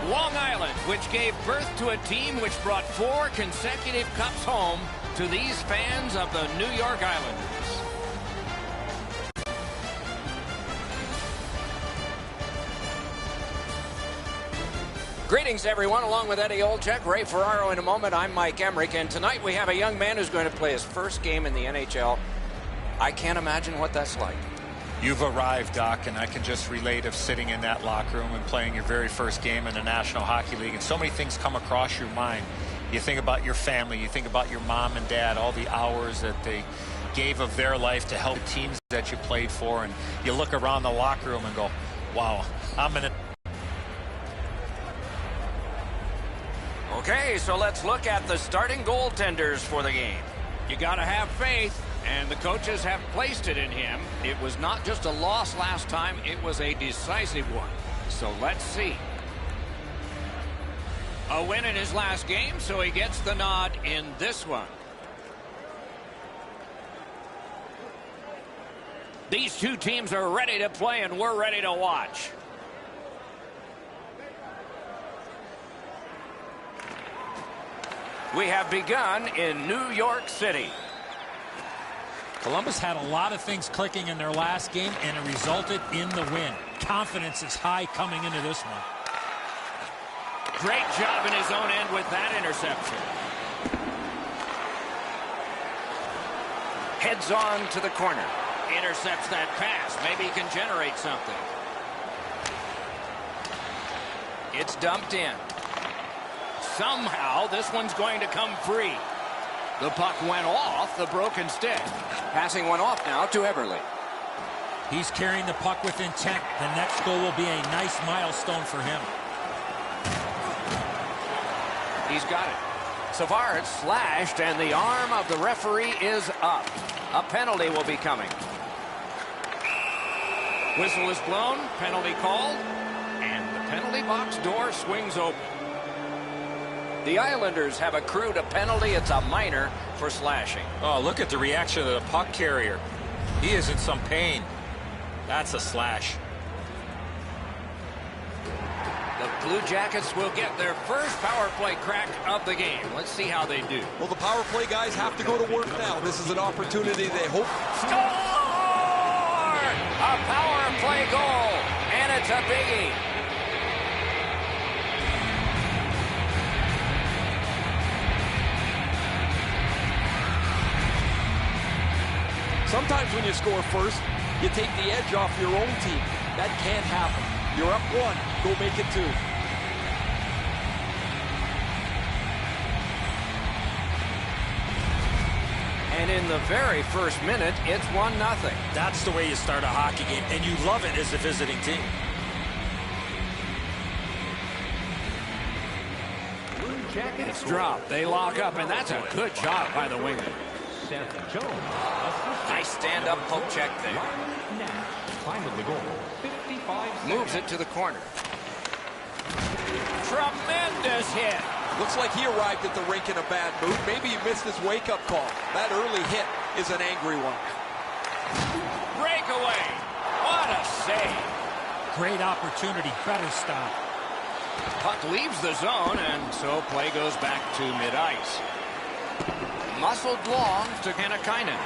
Long Island, which gave birth to a team which brought 4 consecutive cups home to these fans of the New York Islanders. Greetings, everyone. Along with Eddie Olczyk, Ray Ferraro in a moment. I'm Mike Emmerich, and tonight we have a young man who's going to play his first game in the NHL. I can't imagine what that's like. You've arrived, Doc, and I can just relate of sitting in that locker room and playing your very first game in the National Hockey League, and so many things come across your mind. You think about your family, you think about your mom and dad, all the hours that they gave of their life to help teams that you played for, and you look around the locker room and go, wow, I'm in it. Okay, so let's look at the starting goaltenders for the game. You got to have faith, and the coaches have placed it in him. It was not just a loss last time, it was a decisive one. So let's see. A win in his last game, so he gets the nod in this one. These two teams are ready to play, and we're ready to watch. We have begun in New York City. Columbus had a lot of things clicking in their last game, and it resulted in the win. Confidence is high coming into this one. Great job in his own end with that interception. Heads on to the corner. Intercepts that pass. Maybe he can generate something. It's dumped in. Somehow, this one's going to come free. The puck went off the broken stick. Passing one off now to Eberle. He's carrying the puck with intent. The next goal will be a nice milestone for him. He's got it. So far, it's slashed, and the arm of the referee is up. A penalty will be coming. Whistle is blown, penalty called, and the penalty box door swings open. The Islanders have accrued a penalty. It's a minor for slashing. Oh, look at the reaction of the puck carrier. He is in some pain. That's a slash. The Blue Jackets will get their first power play crack of the game. Let's see how they do. Well, the power play guys have to go to work now. This is an opportunity they hope. Score! A power play goal, and it's a biggie. Sometimes when you score first, you take the edge off your own team. That can't happen. You're up 1, go make it 2. And in the very first minute, it's 1-0. That's the way you start a hockey game, and you love it as a visiting team. It's dropped. They lock up, and that's a good job by the winger. Nice stand-up poke check there. Moves it to the corner. Tremendous hit. Looks like he arrived at the rink in a bad mood. Maybe he missed his wake-up call. That early hit is an angry one. Breakaway. What a save. Great opportunity. Better stop. Puck leaves the zone, and so play goes back to mid-ice. Muscled long to Hannakainen.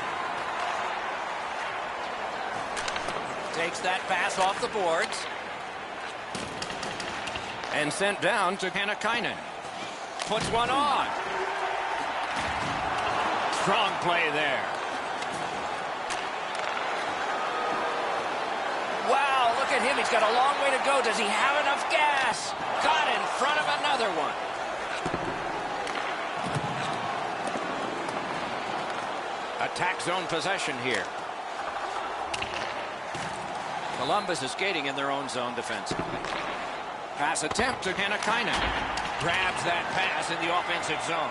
Takes that pass off the boards. And sent down to Hannakainen. Puts one on. Strong play there. Wow, look at him. He's got a long way to go. Does he have enough gas? Got in front of another one. Attack zone possession here. Columbus is skating in their own zone defensively. Pass attempt to Hannakainen. Grabs that pass in the offensive zone.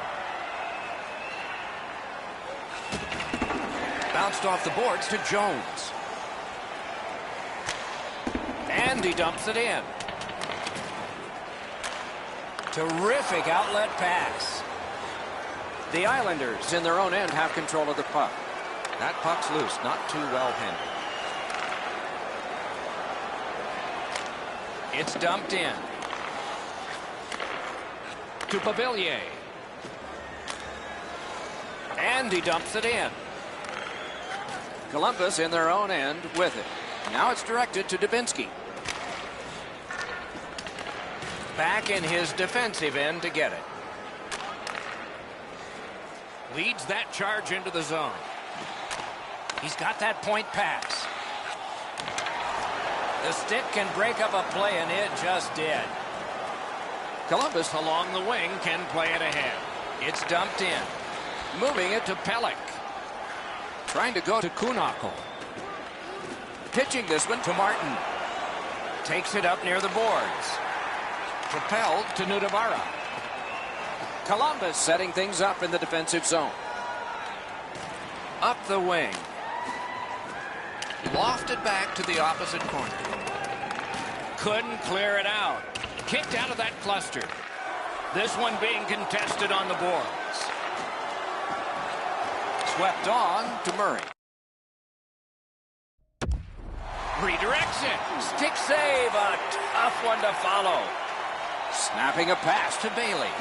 Bounced off the boards to Jones. And he dumps it in. Terrific outlet pass. The Islanders in their own end have control of the puck. That puck's loose, not too well handled. It's dumped in. to Pavilier. And he dumps it in. Columbus in their own end with it. Now it's directed to Dubinsky. Back in his defensive end to get it. Leads that charge into the zone. He's got that point pass. The stick can break up a play, and it just did. Columbus along the wing can play it ahead. It's dumped in. Moving it to Pelech. Trying to go to Kunakl. Pitching this one to Martin. Takes it up near the boards. Propelled to Nudavara. Columbus setting things up in the defensive zone. Up the wing. Lofted back to the opposite corner. Couldn't clear it out. Kicked out of that cluster. This one being contested on the boards. Swept on to Murray. Redirects it. Stick save. A tough one to follow. Snapping a pass to Bailey.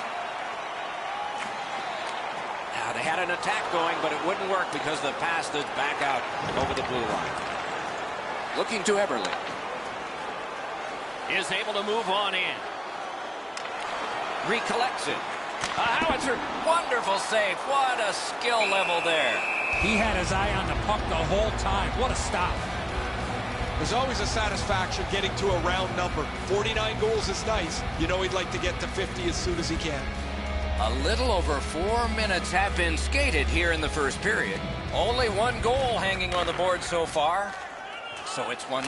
Now they had an attack going, but it wouldn't work because the pass is back out over the blue line. Looking to Eberle. Is able to move on in. Recollects it. A howitzer. Wonderful save. What a skill level there. He had his eye on the puck the whole time. What a stop. There's always a satisfaction getting to a round number. 49 goals is nice. You know he'd like to get to 50 as soon as he can. A little over 4 minutes have been skated here in the first period. Only one goal hanging on the board so far. So it's 1-0.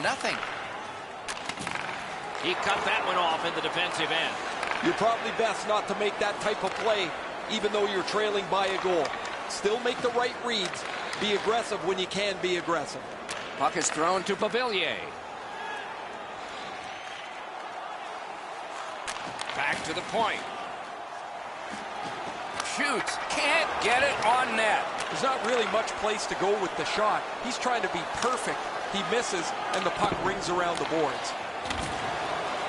He cut that one off in the defensive end. You're probably best not to make that type of play, even though you're trailing by a goal. Still make the right reads. Be aggressive when you can be aggressive. Puck is thrown to Pavilier. Back to the point. Shoots. Can't get it on net. There's not really much place to go with the shot. He's trying to be perfect. He misses, and the puck rings around the boards.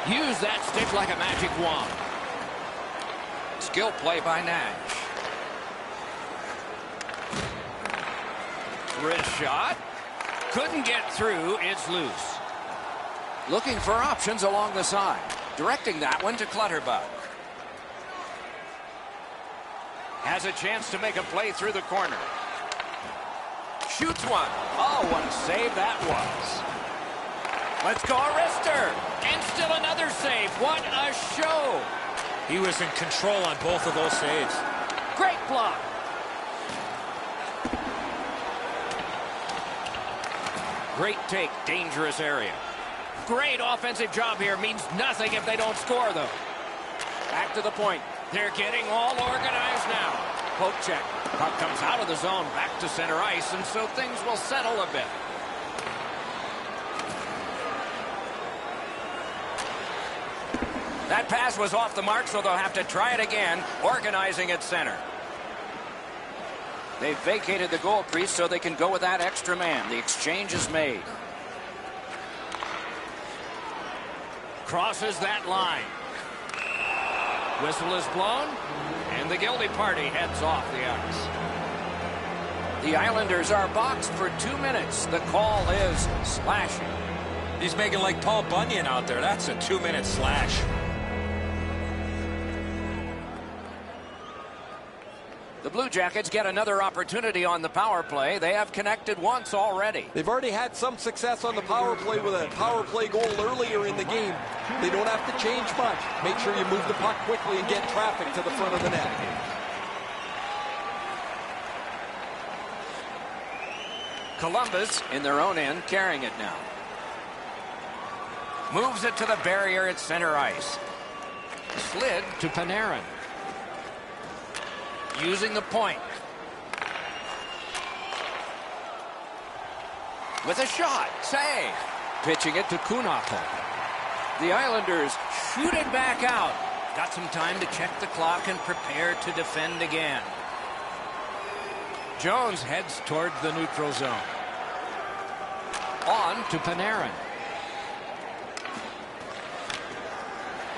Use that stick like a magic wand. Skill play by Nash. Wrist shot. Couldn't get through. It's loose. Looking for options along the side. Directing that one to Clutterbuck. Has a chance to make a play through the corner. Shoots one. Oh, what a save that was. Let's go, Arister. And still another save. What a show. He was in control on both of those saves. Great block. Great take. Dangerous area. Great offensive job here. Means nothing if they don't score, though. Back to the point. They're getting all organized now. Poke check. Puck comes out of the zone back to center ice, and so things will settle a bit. That pass was off the mark, so they'll have to try it again, organizing at center. They've vacated the goal crease so they can go with that extra man. The exchange is made. Crosses that line. Whistle is blown, and the guilty party heads off the ice. The Islanders are boxed for 2 minutes. The call is slashing. He's making like Paul Bunyan out there. That's a 2-minute slash. The Blue Jackets get another opportunity on the power play. They have connected once already. They've already had some success on the power play with a power play goal earlier in the game. They don't have to change much. Make sure you move the puck quickly and get traffic to the front of the net. Columbus in their own end carrying it now. Moves it to the barrier at center ice. Slid to Panarin. Using the point. With a shot. Save. Pitching it to Kunakl. The Islanders shoot it back out. Got some time to check the clock and prepare to defend again. Jones heads towards the neutral zone. On to Panarin.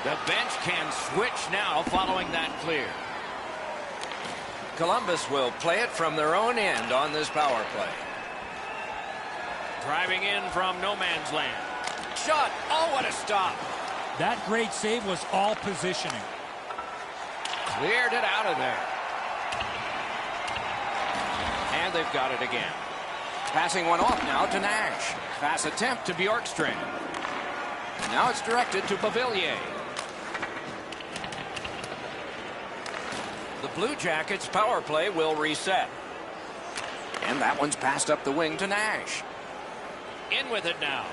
The bench can switch now following that clear. Columbus will play it from their own end on this power play. Driving in from no man's land. Shot. Oh, what a stop. That great save was all positioning. Cleared it out of there. And they've got it again. Passing one off now to Nash. Pass attempt to Bjorkstrand. Now it's directed to Beauvillier. The Blue Jackets power play will reset. And that one's passed up the wing to Nash. In with it now.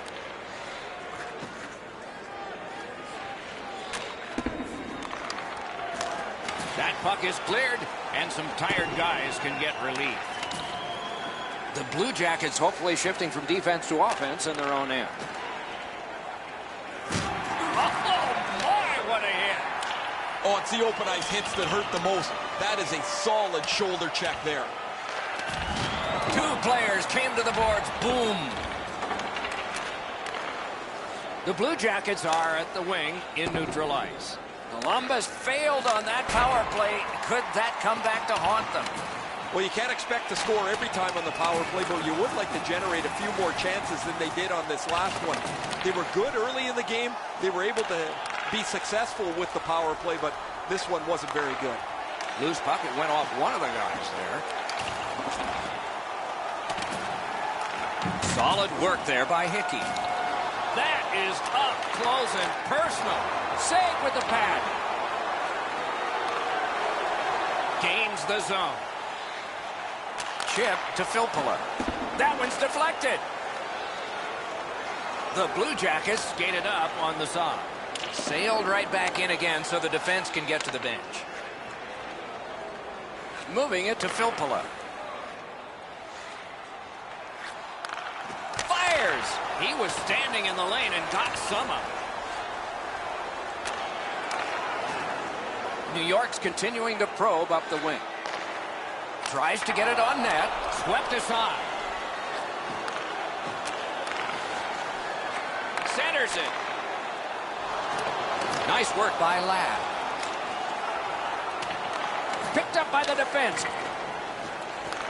That puck is cleared, and some tired guys can get relief. The Blue Jackets hopefully shifting from defense to offense in their own end. Oh, my, what a hit. Oh, it's the open ice hits that hurt the most. That is a solid shoulder check there. Two players came to the boards. Boom. The Blue Jackets are at the wing in neutral ice. Columbus failed on that power play. Could that come back to haunt them? Well, you can't expect to score every time on the power play, but you would like to generate a few more chances than they did on this last one. They were good early in the game. They were able to be successful with the power play, but this one wasn't very good. Loose puck. It went off one of the guys there. Solid work there by Hickey. That is up close and personal. Save with the pad. Gains the zone. Chip to Filppula. That one's deflected. The Blue Jackets skated up on the side. Sailed right back in again so the defense can get to the bench. Moving it to Filppula. Fires! He was standing in the lane and got some of it. New York's continuing to probe up the wing. Tries to get it on net. Swept aside. Centers it. Nice work by Ladd. Picked up by the defense.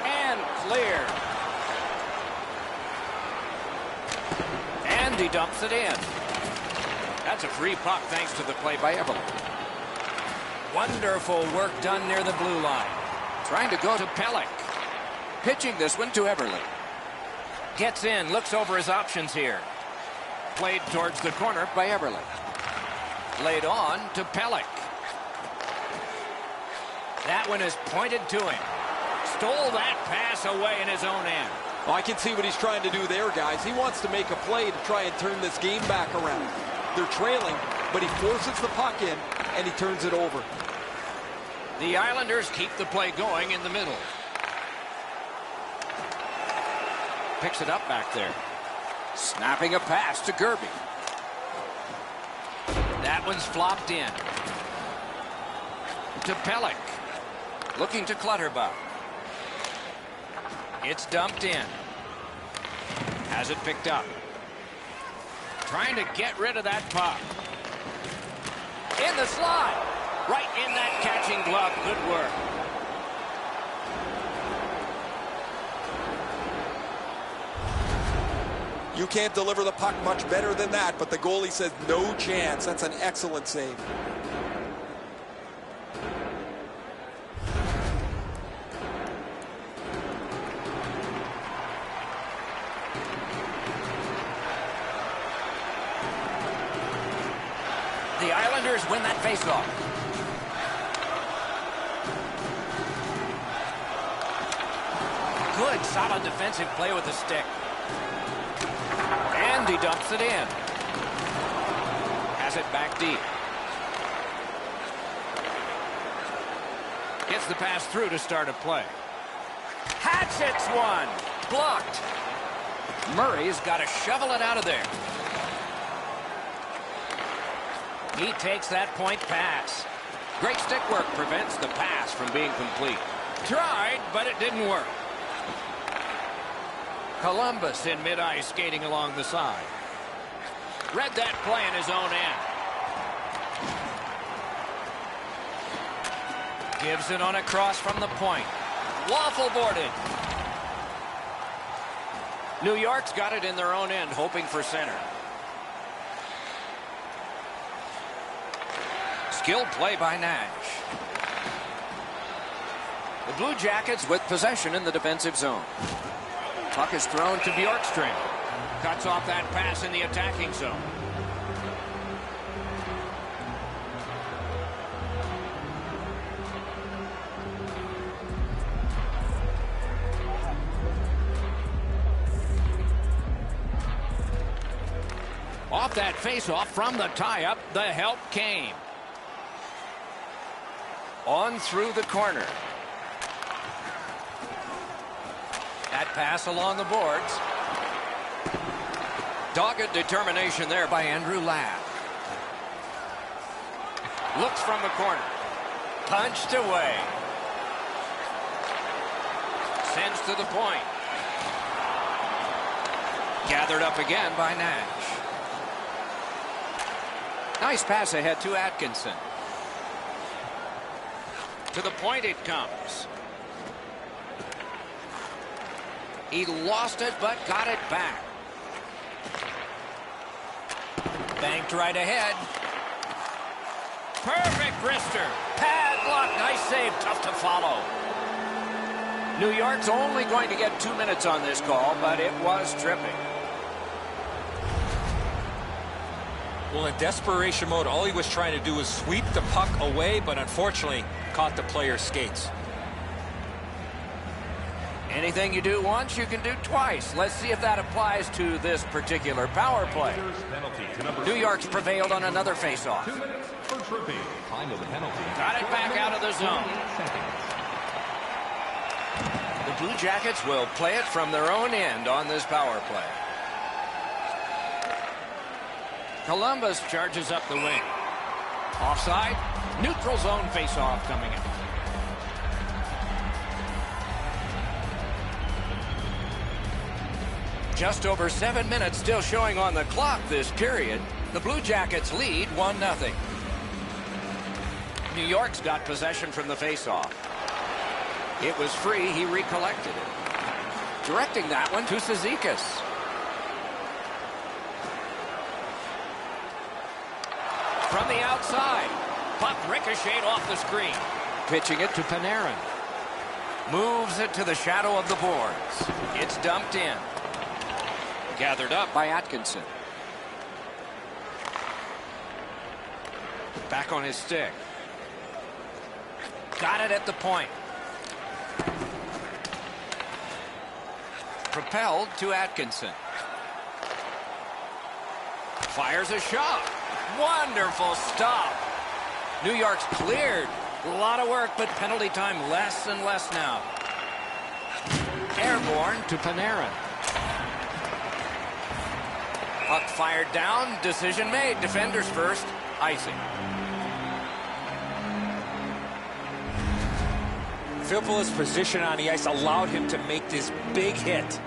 And clear. And he dumps it in. That's a free puck thanks to the play by Eberle. Wonderful work done near the blue line. Trying to go to Pelech. Pitching this one to Eberle. Gets in, looks over his options here. Played towards the corner by Eberle. Laid on to Pelech. That one is pointed to him. Stole that pass away in his own end. Well, I can see what he's trying to do there, guys. He wants to make a play to try and turn this game back around. They're trailing, but he forces the puck in, and he turns it over. The Islanders keep the play going in the middle. Picks it up back there. Snapping a pass to Gerby. That one's flopped in. To Pelech. Looking to Clutterbuck. It's dumped in. Has it picked up. Trying to get rid of that puck. In the slot. Right in that catching glove. Good work. You can't deliver the puck much better than that, but the goalie says no chance. That's an excellent save. The Islanders win that faceoff. Good, solid defensive play with the stick. And he dumps it in. Has it back deep. Gets the pass through to start a play. Hatchets one. Blocked. Murray's got to shovel it out of there. He takes that point pass. Great stick work prevents the pass from being complete. Tried, but it didn't work. Columbus in mid-ice skating along the side. Read that play in his own end. Gives it on a cross from the point. Waffle boarded. New York's got it in their own end, hoping for center. Skilled play by Nash. The Blue Jackets with possession in the defensive zone. Puck is thrown to Bjorkstrand. Cuts off that pass in the attacking zone. Off that faceoff from the tie-up, the help came. On through the corner. That pass along the boards. Dogged determination there by Andrew Ladd. Looks from the corner. Punched away. Sends to the point. Gathered up again by Nash. Nice pass ahead to Atkinson. To the point it comes. He lost it, but got it back. Banked right ahead. Perfect wrister. Padlock. Nice save. Tough to follow. New York's only going to get 2 minutes on this call, but it was tripping. Well, in desperation mode, all he was trying to do was sweep the puck away, but unfortunately caught the player's skates. Anything you do once, you can do twice. Let's see if that applies to this particular power play. New York's prevailed on another faceoff. 2 minutes for tripping. Time of the penalty. Got it back out of the zone. The Blue Jackets will play it from their own end on this power play. Columbus charges up the wing. Offside. Neutral zone faceoff coming up. Just over 7 minutes still showing on the clock this period. The Blue Jackets lead 1-0. New York's got possession from the faceoff. It was free. He recollected it. Directing that one to Cizikas. From the outside. Puck ricocheted off the screen. Pitching it to Panarin. Moves it to the shadow of the boards. It's dumped in. Gathered up by Atkinson. Back on his stick. Got it at the point. Propelled to Atkinson. Fires a shot. Wonderful stop. New York's cleared. A lot of work, but penalty time less and less now. Airborne to Panarin. Puck fired down. Decision made. Defenders first. Icing. Filppula's position on the ice allowed him to make this big hit.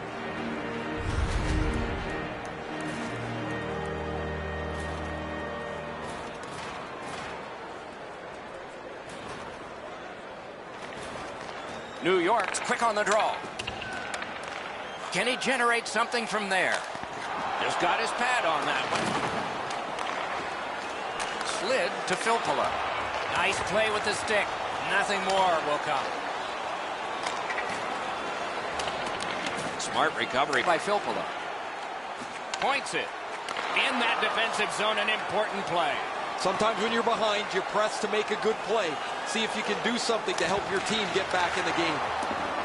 New York's quick on the draw. Can he generate something from there? Just got his pad on that one. Slid to Filppula. Nice play with the stick. Nothing more will come. Smart recovery by Filppula. Points it. In that defensive zone, an important play. Sometimes when you're behind, you press to make a good play. See if you can do something to help your team get back in the game.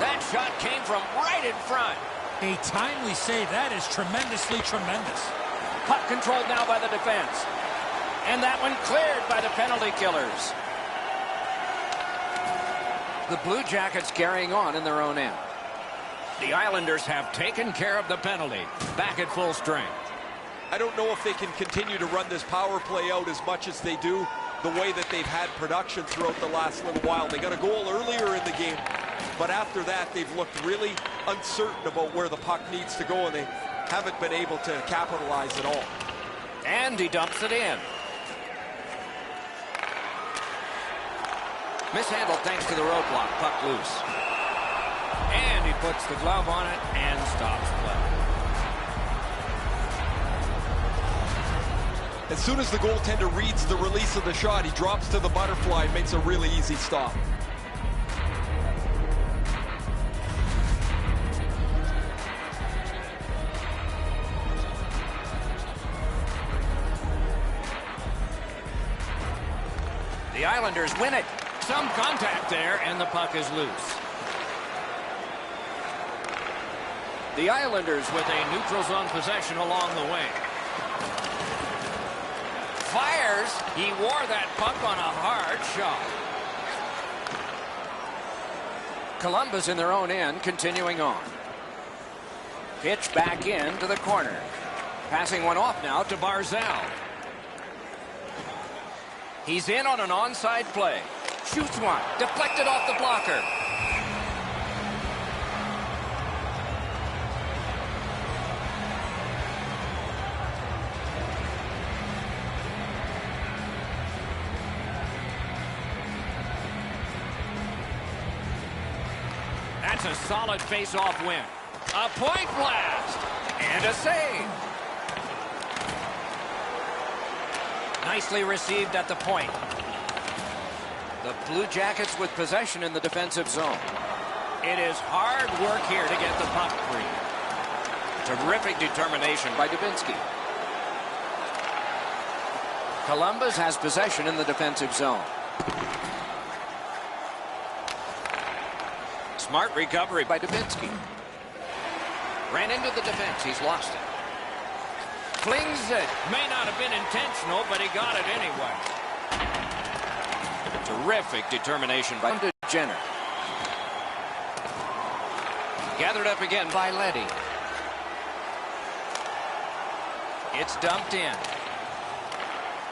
That shot came from right in front. A timely save. That is tremendously tremendous. Puck controlled now by the defense. And that one cleared by the penalty killers. The Blue Jackets carrying on in their own end. The Islanders have taken care of the penalty. Back at full strength. I don't know if they can continue to run this power play out as much as they do, the way that they've had production throughout the last little while. They got a goal earlier in the game, but after that, they've looked really uncertain about where the puck needs to go, and they haven't been able to capitalize at all. And he dumps it in. Mishandled thanks to the roadblock. Puck loose. And he puts the glove on it and stops play. As soon as the goaltender reads the release of the shot, he drops to the butterfly and makes a really easy stop. The Islanders win it. Some contact there, and the puck is loose. The Islanders with a neutral zone possession along the wing. Fires. He wore that puck on a hard shot. Columbus in their own end, continuing on. Pitch back into the corner. Passing one off now to Barzal. He's in on an onside play. Shoots one. Deflected off the blocker. That's a solid face-off win. A point blast. And a save. Nicely received at the point. The Blue Jackets with possession in the defensive zone. It is hard work here to get the puck free. Terrific determination by Dubinsky. Columbus has possession in the defensive zone. Smart recovery by Dubinsky. Ran into the defense. He's lost it. Flings it. May not have been intentional, but he got it anyway. Terrific determination by Jenner. Gathered up again by Leddy. It's dumped in.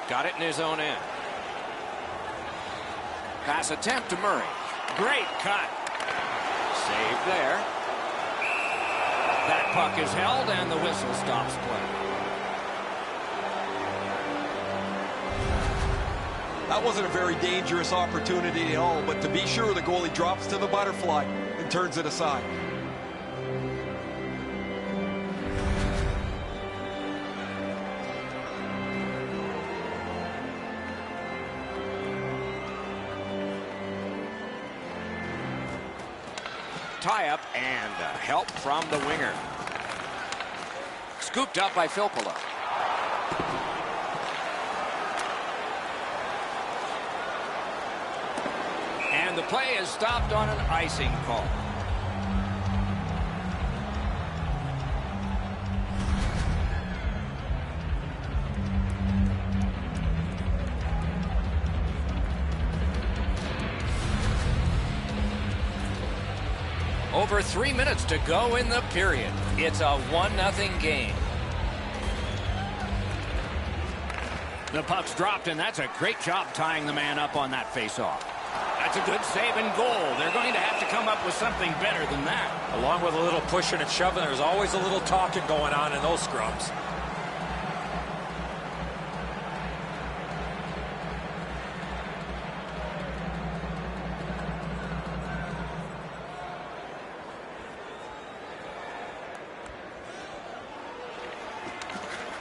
Got it in his own end. Pass attempt to Murray. Great cut. Save there. That puck is held and the whistle stops play. That wasn't a very dangerous opportunity at all, but to be sure, the goalie drops to the butterfly and turns it aside. Tie-up and help from the winger. Scooped up by Filppula. And the play is stopped on an icing call. Over 3 minutes to go in the period. It's a 1-0 game. The puck's dropped, and that's a great job tying the man up on that faceoff. That's a good save and goal. They're going to have to come up with something better than that. Along with a little pushing and shoving, there's always a little talking going on in those scrums.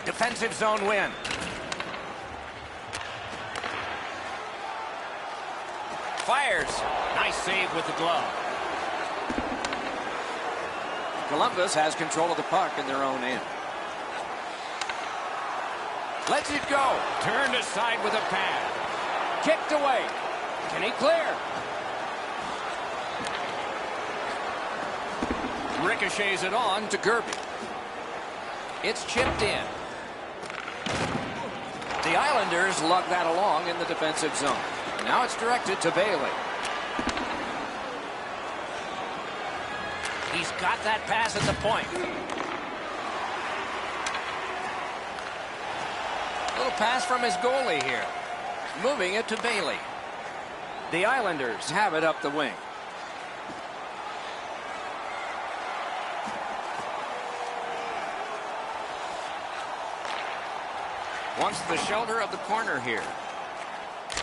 Defensive zone win. Fires. Nice save with the glove. Columbus has control of the puck in their own end. Lets it go. Turned aside with a pad. Kicked away. Can he clear? Ricochets it on to Gerby. It's chipped in. The Islanders lug that along in the defensive zone. Now it's directed to Bailey. He's got that pass at the point. Little pass from his goalie here. Moving it to Bailey. The Islanders have it up the wing. Wants the shelter of the corner here.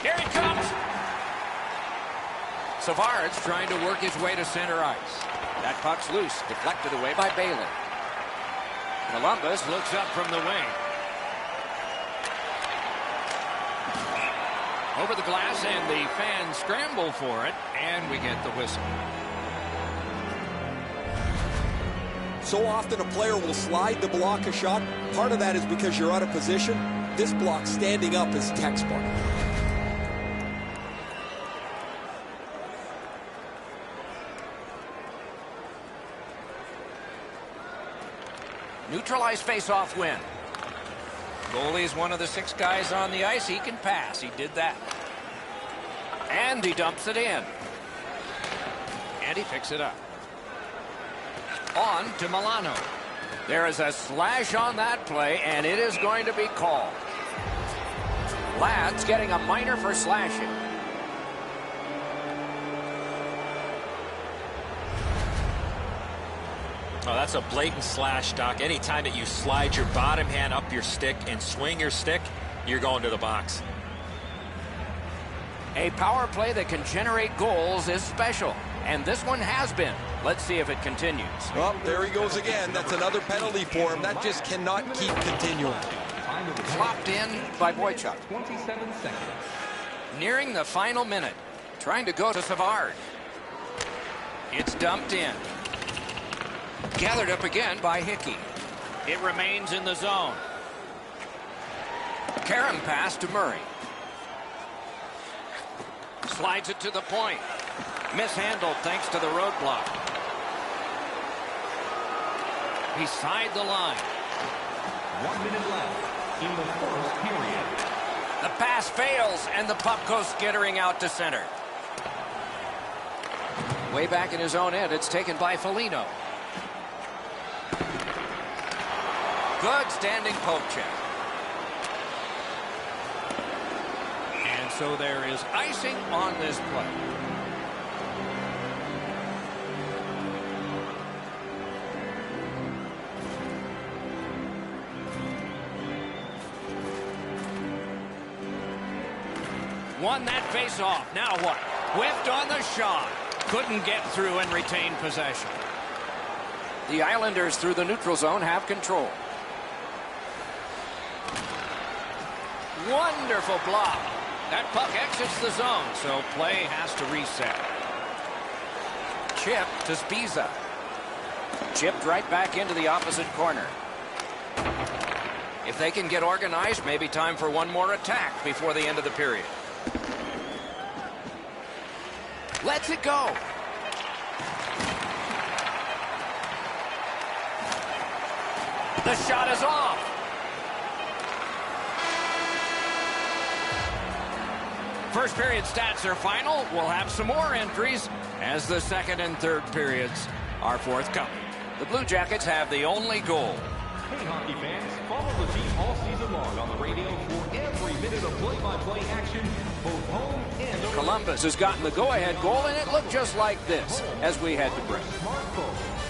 Here he comes. Savard's trying to work his way to center ice. That puck's loose, deflected away by Bailey. Columbus looks up from the wing. Over the glass, and the fans scramble for it, and we get the whistle. So often a player will slide to block a shot. Part of that is because you're out of position. This block standing up is textbook. Neutralized face-off win. Goalie's one of the 6 guys on the ice. He can pass. He did that. And he dumps it in. And he picks it up. On to Milano. There is a slash on that play, and it is going to be called. Ladd's getting a minor for slashing. Oh, that's a blatant slash, Doc. Anytime that you slide your bottom hand up your stick and swing your stick, you're going to the box. A power play that can generate goals is special, and this one has been. Let's see if it continues. Well, there he goes again. That's another penalty for him. That just cannot keep continuing. Flopped in by Boychuk. 27 seconds. Nearing the final minute. Trying to go to Savard. It's dumped in. Gathered up again by Hickey. It remains in the zone. Karam pass to Murray. Slides it to the point. Mishandled thanks to the roadblock. Beside the line. 1 minute left in the first period. The pass fails, and the puck goes skittering out to center. Way back in his own end, it's taken by Foligno. Good standing poke check. And so there is icing on this play. Won that face-off. Now what? Whiffed on the shot. Couldn't get through and retain possession. The Islanders through the neutral zone have control. Wonderful block. That puck exits the zone, so play has to reset. Chip to Spiza. Chipped right back into the opposite corner. If they can get organized, maybe time for one more attack before the end of the period. Lets it go. The shot is off. First period stats are final. We'll have some more entries as the second and third periods are forthcoming. The Blue Jackets have the only goal. Hey, hockey fans, follow the team all season long on the radio for every minute of play-by-play action, both home and away. Columbus has gotten the go-ahead goal, and it looked just like this as we head to break. Smartphone.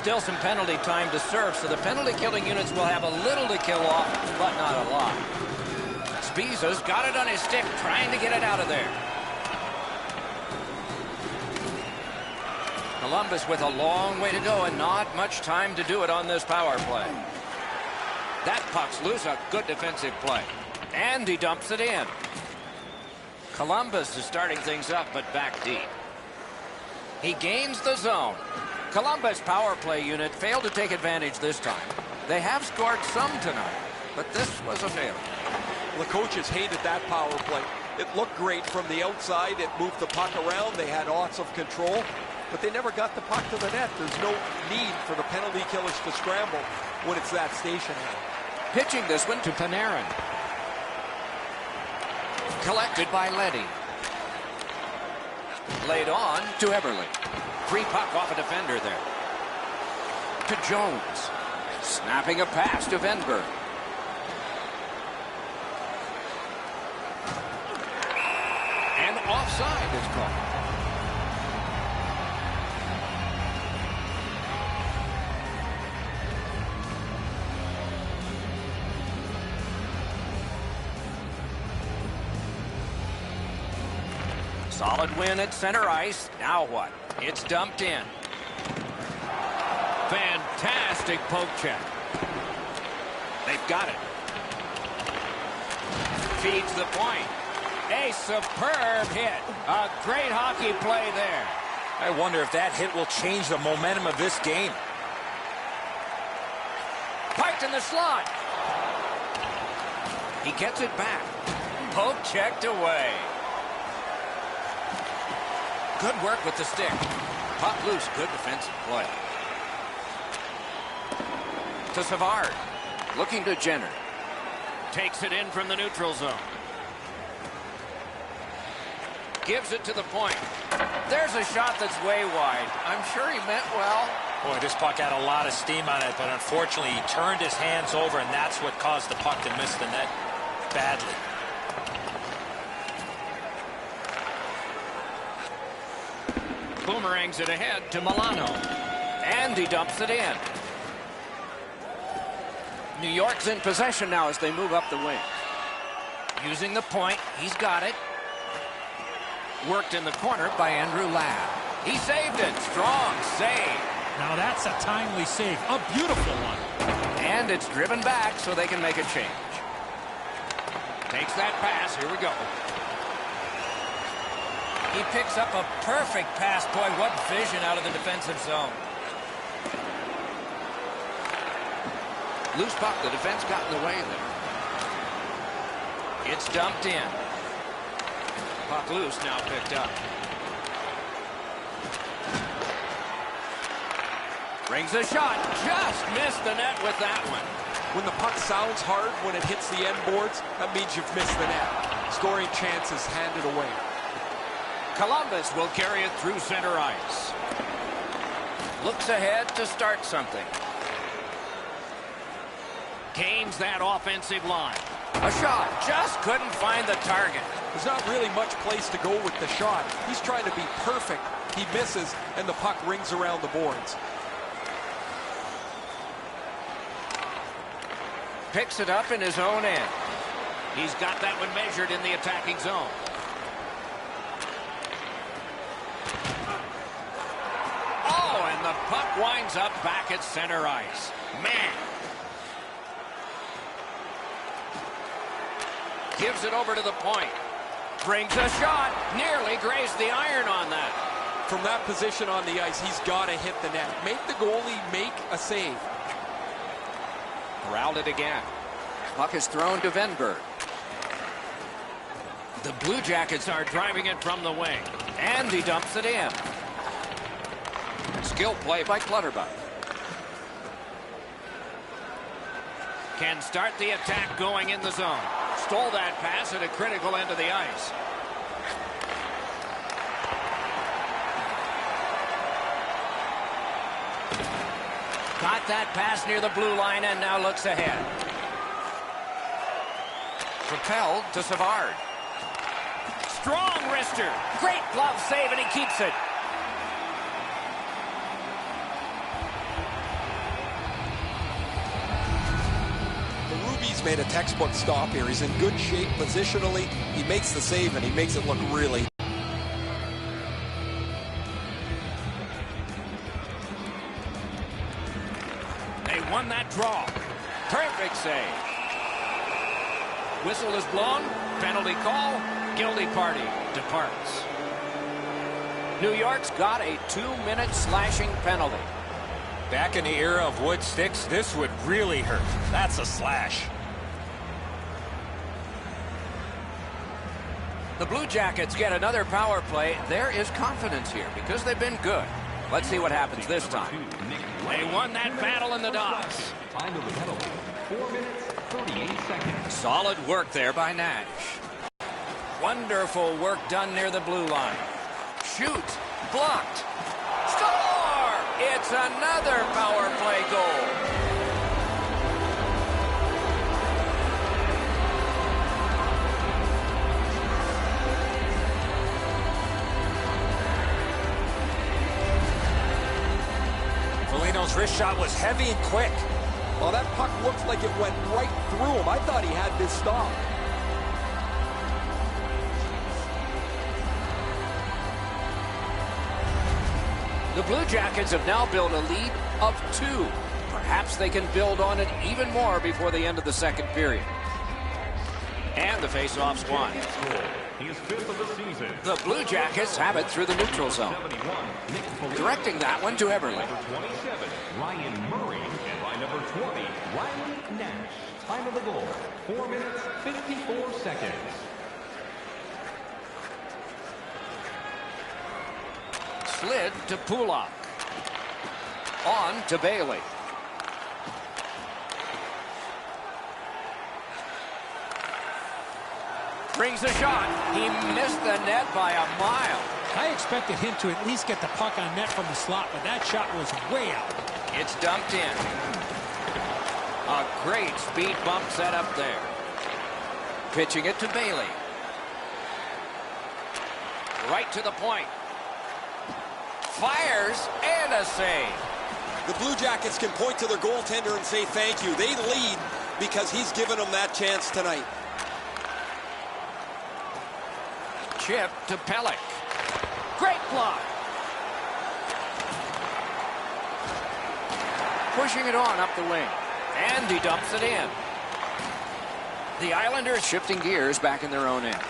still some penalty time to serve, so the penalty-killing units will have a little to kill off, but not a lot. Spiza's got it on his stick, trying to get it out of there. Columbus with a long way to go and not much time to do it on this power play. That puck's loose, a good defensive play. And he dumps it in. Columbus is starting things up, but back deep. He gains the zone. Columbus power play unit failed to take advantage this time. They have scored some tonight, but this was a failure. The coaches hated that power play. It looked great from the outside. It moved the puck around. They had lots of control, but they never got the puck to the net. There's no need for the penalty killers to scramble when it's that stationary. Pitching this one to Panarin. Collected by Leddy. Laid on to Eberle. Free puck off a defender there. To Jones. Snapping a pass to Venberg. And offside is called. Solid win at center ice. Now what? It's dumped in. Fantastic poke check. They've got it. Feeds the point. A superb hit. A great hockey play there. I wonder if that hit will change the momentum of this game. Piped in the slot. He gets it back. Poke checked away. Good work with the stick. Puck loose. Good defensive play. To Savard. Looking to Jenner. Takes it in from the neutral zone. Gives it to the point. There's a shot that's way wide. I'm sure he meant well. Boy, this puck had a lot of steam on it, but unfortunately he turned his hands over, and that's what caused the puck to miss the net badly. Boomerangs it ahead to Milano. And he dumps it in. New York's in possession now as they move up the wing. Using the point, he's got it. Worked in the corner by Andrew Ladd. He saved it. Strong save. Now that's a timely save. A beautiful one. And it's driven back so they can make a change. Takes that pass. Here we go. He picks up a perfect pass. Boy, what vision out of the defensive zone. Loose puck. The defense got in the way there. It's dumped in. Puck loose, now picked up. Brings a shot. Just missed the net with that one. When the puck sounds hard when it hits the end boards, that means you've missed the net. Scoring chances handed away. Columbus will carry it through center ice. Looks ahead to start something. Gains that offensive line. A shot. Just couldn't find the target. There's not really much place to go with the shot. He's trying to be perfect. He misses, and the puck rings around the boards. Picks it up in his own end. He's got that one measured in the attacking zone. Oh, and the puck winds up back at center ice. Man. Gives it over to the point. Brings a shot. Nearly grazed the iron on that. From that position on the ice, he's got to hit the net. Make the goalie make a save. Corralled it again. Puck is thrown to Venberg. The Blue Jackets are driving it from the wing. And he dumps it in. Skill play by Clutterbuck. Can start the attack going in the zone. Stole that pass at a critical end of the ice. Got that pass near the blue line and now looks ahead. Propelled to Savard. Strong wrister. Great glove save and he keeps it. Schultz made a textbook stop here. He's in good shape positionally. He makes the save, and he makes it look really. They won that draw. Perfect save. Whistle is blown. Penalty call. Guilty party departs. New York's got a 2-minute slashing penalty. Back in the era of wood sticks, this would really hurt. That's a slash. The Blue Jackets get another power play. There is confidence here because they've been good. Let's see what happens this time. They won that battle in the docks. Time of the penalty, 4 minutes, 38 seconds. Solid work there by Nash. Wonderful work done near the blue line. Shoot. Blocked. Score! It's another power play goal. Foligno's wrist shot was heavy and quick. Well, that puck looks like it went right through him. I thought he had this stop. The Blue Jackets have now built a lead of 2. Perhaps they can build on it even more before the end of the second period. And the faceoff's won. He is 5th of the season. The Blue Jackets have it through the neutral zone. 71, Directing that one to Everly. Number 27, Ryan Murray. And by number 20, Riley Nash. Time of the goal, 4 minutes, 54 seconds. Slid to Pulak. On to Bailey. Brings a shot. He missed the net by a mile. I expected him to at least get the puck on net from the slot, but that shot was way out. It's dumped in. A great speed bump set up there. Pitching it to Bailey. Right to the point. Fires and a save. The Blue Jackets can point to their goaltender and say thank you. They lead because he's given them that chance tonight. Chip to Pelech. Great block. Pushing it on up the wing. And he dumps it in. The Islanders shifting gears back in their own end.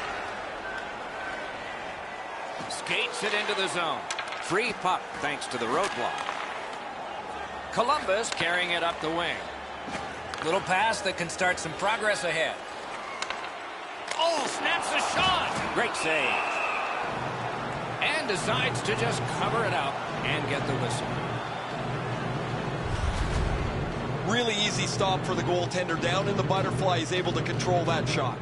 Skates it into the zone. Free puck thanks to the roadblock. Columbus carrying it up the wing. Little pass that can start some progress ahead. Oh, snaps a shot. Great save. And decides to just cover it up and get the whistle. Really easy stop for the goaltender. Down in the butterfly, he's able to control that shot.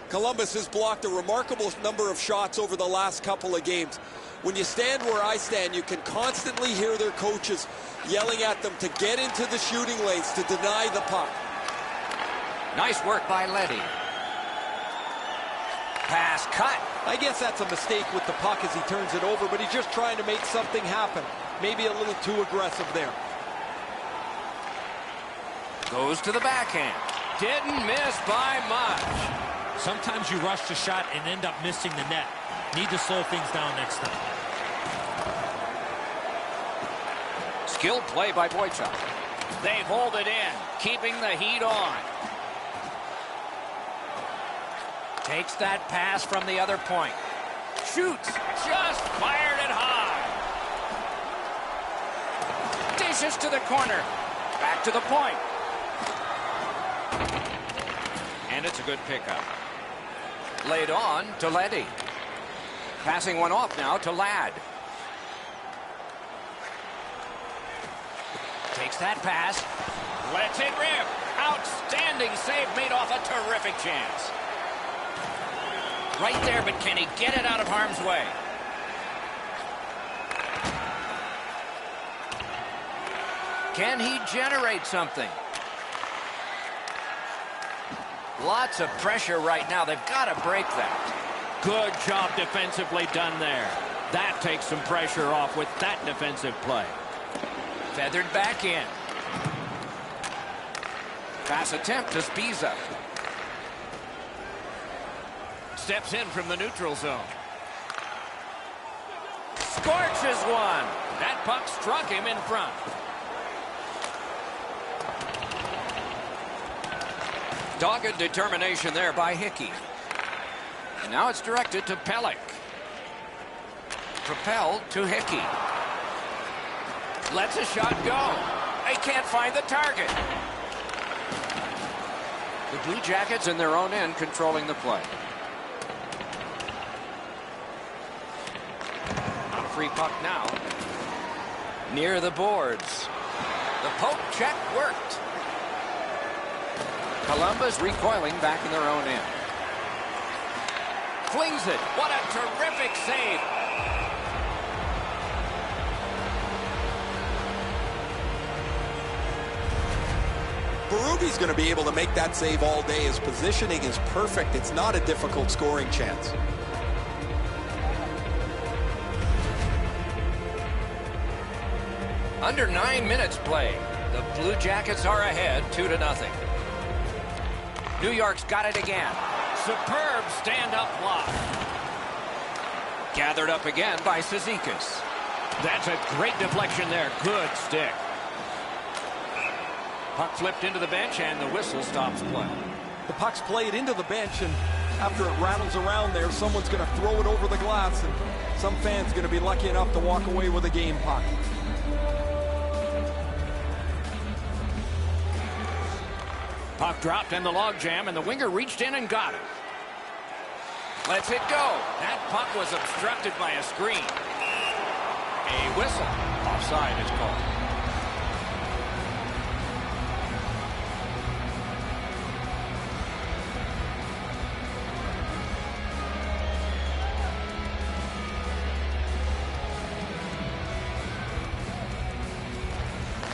Columbus has blocked a remarkable number of shots over the last couple of games. When you stand where I stand, you can constantly hear their coaches yelling at them to get into the shooting lanes, to deny the puck. Nice work by Leddy. Pass cut. I guess that's a mistake with the puck as he turns it over, but he's just trying to make something happen. Maybe a little too aggressive there. Goes to the backhand. Didn't miss by much. Sometimes you rush the shot and end up missing the net. Need to slow things down next time. Skilled play by Boychuk. They hold it in, keeping the heat on. Takes that pass from the other point. Shoots. Just fired it high. Dishes to the corner. Back to the point. And it's a good pickup. Laid on to Leddy. Passing one off now to Ladd. Takes that pass. Lets it rip. Outstanding save made off a terrific chance. Right there, but can he get it out of harm's way? Can he generate something? Lots of pressure right now. They've got to break that. Good job defensively done there. That takes some pressure off with that defensive play. Feathered back in. Pass attempt to Spiza. Steps in from the neutral zone. Scorches one. That puck struck him in front. Dogged determination there by Hickey. And now it's directed to Pelech. Propelled to Hickey. Lets a shot go. They can't find the target. The Blue Jackets in their own end controlling the play. On a free puck now. Near the boards. The poke check worked. Columbus recoiling back in their own end. Flings it. What a terrific save. Berube's going to be able to make that save all day. His positioning is perfect. It's not a difficult scoring chance. Under 9 minutes played. The Blue Jackets are ahead 2-0. New York's got it again. Superb stand-up block. Gathered up again by Cizikas. That's a great deflection there. Good stick. Puck flipped into the bench, and the whistle stops play. The puck's played into the bench, and after it rattles around there, someone's going to throw it over the glass, and some fan's going to be lucky enough to walk away with a game puck. Puck dropped in the logjam, and the winger reached in and got it. Lets it go. That puck was obstructed by a screen. A whistle. Offside is called.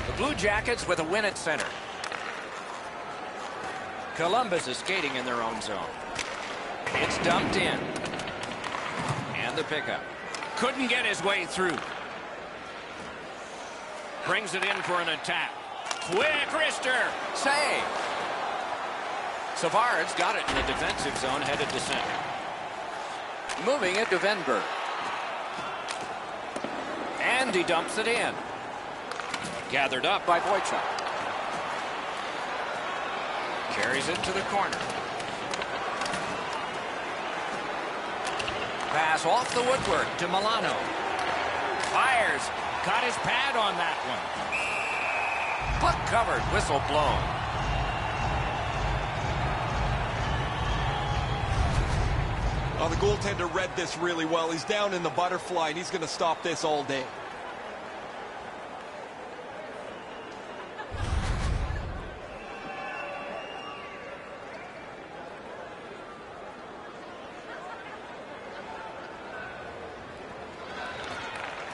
The Blue Jackets with a win at center. Columbus is skating in their own zone. It's dumped in. And the pickup. Couldn't get his way through. Brings it in for an attack. Quick wrister. Save. Savard's got it in the defensive zone, headed to center. Moving it to Venberg. And he dumps it in. Gathered up by Boychuk. Carries it to the corner. Pass off the woodwork to Milano. Fires. Got his pad on that one. Puck covered. Whistle blown. Well, the goaltender read this really well. He's down in the butterfly, and he's going to stop this all day.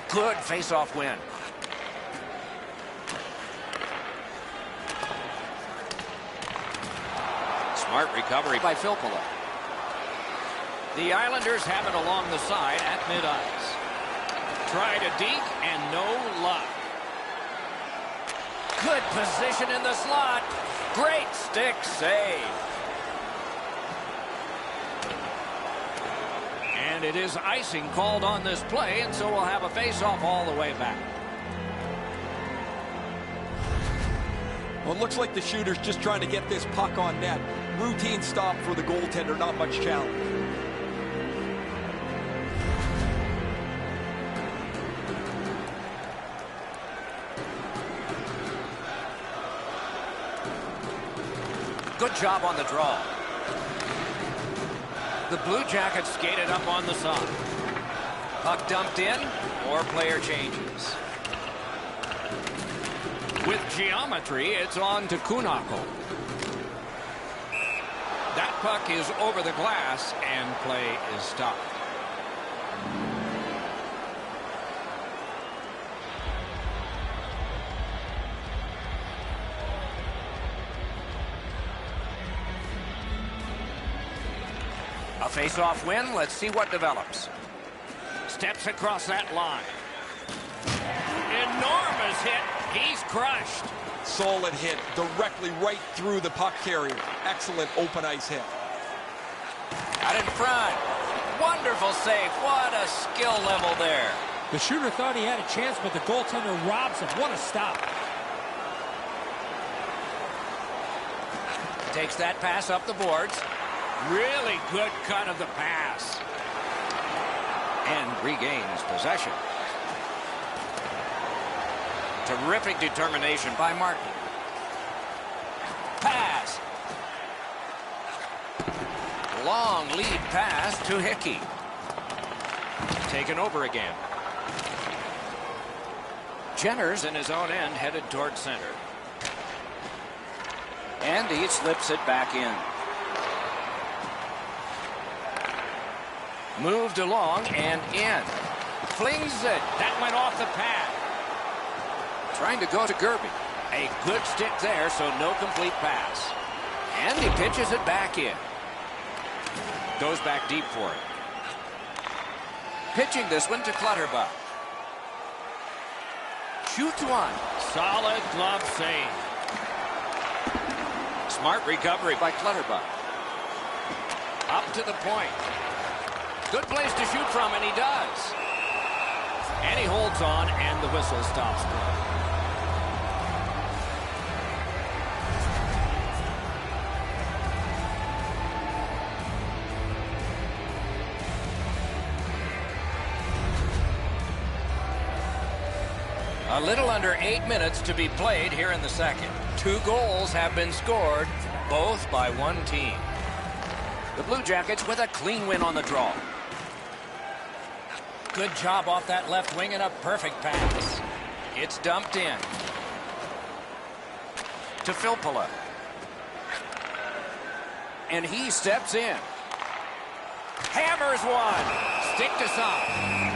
Good face-off win. Smart recovery by Filppula. The Islanders have it along the side at mid-ice. Try to deke and no luck. Good position in the slot. Great stick save. And it is icing called on this play, and so we'll have a face-off all the way back. Well, it looks like the shooter's just trying to get this puck on net. Routine stop for the goaltender, not much challenge. Good job on the draw. The Blue Jackets skated up on the side. Puck dumped in, or player changes. With geometry, it's on to Kunako. That puck is over the glass, and play is stopped. A Face-off win. Let's see what develops. Steps across that line. Enormous hit. He's crushed. Solid hit directly right through the puck carrier. Excellent open ice hit. Out in front. Wonderful save. What a skill level there. The shooter thought he had a chance, but the goaltender robs him. What a stop. Takes that pass up the boards. Really good cut of the pass. And regains possession. Terrific determination by Martin. Pass. Long lead pass to Hickey. Taken over again. Jenner's in his own end, headed toward center. And he slips it back in. Moved along and in. Flings it. That went off the pad. Trying to go to Gerby. A good stick there, so no complete pass. And he pitches it back in. Goes back deep for it. Pitching this one to Clutterbuck. Shoots one. Solid glove save. Smart recovery by Clutterbuck. Up to the point. Good place to shoot from, and he does. And he holds on, and the whistle stops play. A little under 8 minutes to be played here in the second. 2 goals have been scored, both by one team. The Blue Jackets with a clean win on the draw. Good job off that left wing and a perfect pass. It's dumped in. To Filppula. And he steps in. Hammers one. Stick to side.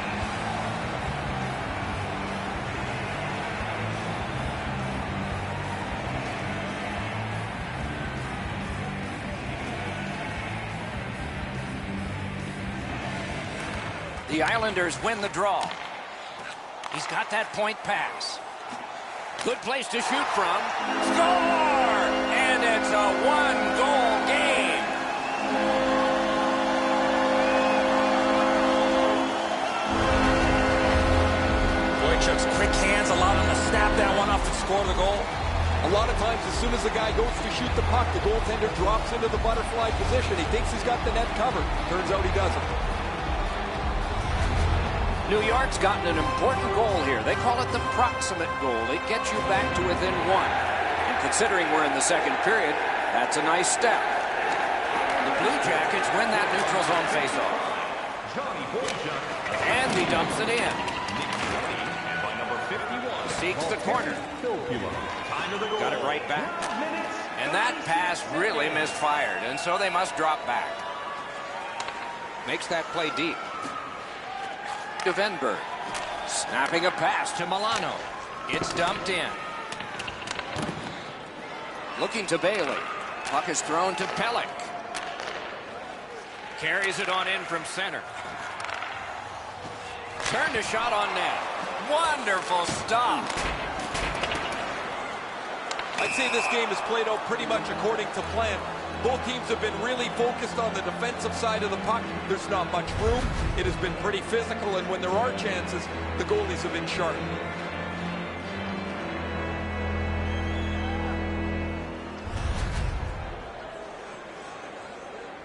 The Islanders win the draw. He's got that point pass. Good place to shoot from. Score! And it's a one-goal game. Boychuk's quick hands allowed him to snap that one off and score the goal. A lot of times, as soon as the guy goes to shoot the puck, the goaltender drops into the butterfly position. He thinks he's got the net covered. Turns out he doesn't. New York's gotten an important goal here. They call it the proximate goal. It gets you back to within one. And considering we're in the second period, that's a nice step. The Blue Jackets win that neutral zone faceoff. And he dumps it in. Seeks the corner. Got it right back. And that pass really misfired, and so they must drop back. Makes that play deep. To Venberg. Snapping a pass to Milano. It's dumped in. Looking to Bailey. Puck is thrown to Pelech. Carries it on in from center. Turned a shot on net. Wonderful stop. I'd say this game has played out pretty much according to plan. Both teams have been really focused on the defensive side of the puck. There's not much room. It has been pretty physical, and when there are chances, the goalies have been sharp.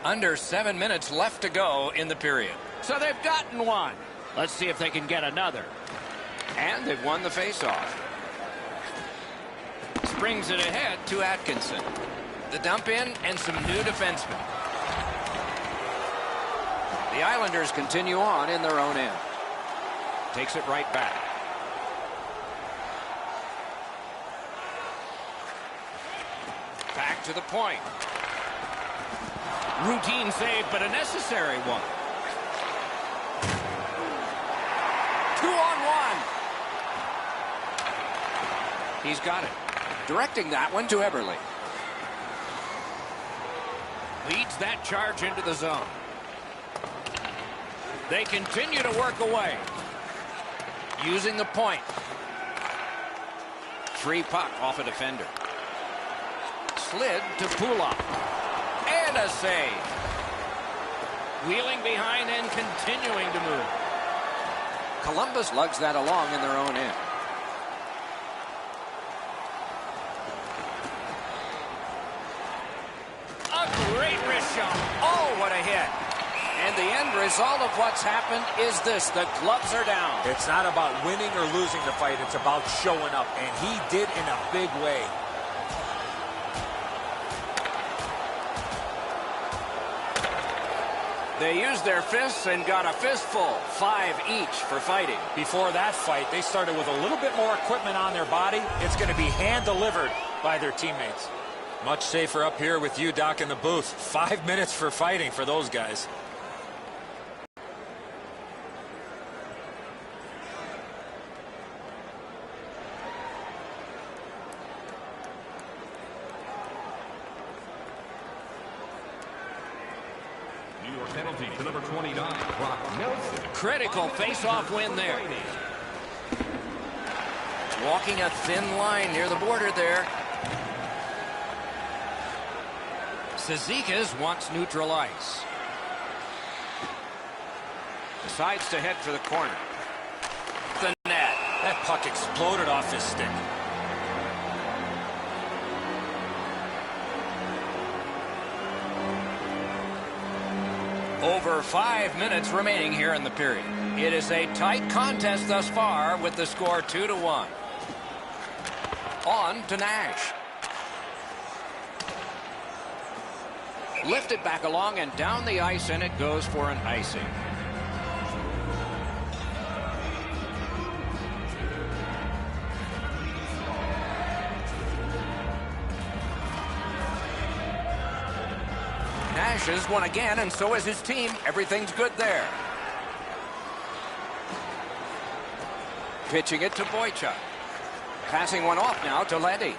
Under 7 minutes left to go in the period. So they've gotten one. Let's see if they can get another. And they've won the faceoff. Springs it ahead to Atkinson. The dump in and some new defensemen. The Islanders continue on in their own end. Takes it right back. Back to the point. Routine save, but a necessary one. 2-on-1. He's got it. Directing that one to Eberle. Leads that charge into the zone. They continue to work away. Using the point. Free puck off a defender. Slid to Pulak. And a save. Wheeling behind and continuing to move. Columbus lugs that along in their own end. A great wrist shot. Oh, what a hit. And the end result of what's happened is this. The gloves are down. It's not about winning or losing the fight. It's about showing up. And he did in a big way. They used their fists and got a fistful. 5 each for fighting. Before that fight, they started with a little bit more equipment on their body. It's going to be hand-delivered by their teammates. Much safer up here with you, Doc, in the booth. 5 minutes for fighting for those guys. Penalty to number 29, Brock Nelson. Critical face-off win there. Walking a thin line near the border there. Cizikas wants neutral ice. Decides to head for the corner. The net. That puck exploded off his stick. Over 5 minutes remaining here in the period. It is a tight contest thus far with the score 2-1. On to Nash. Lifted back along and down the ice, and it goes for an icing. Nash has won again, and so is his team. Everything's good there. Pitching it to Boychuk. Passing one off now to Leddy.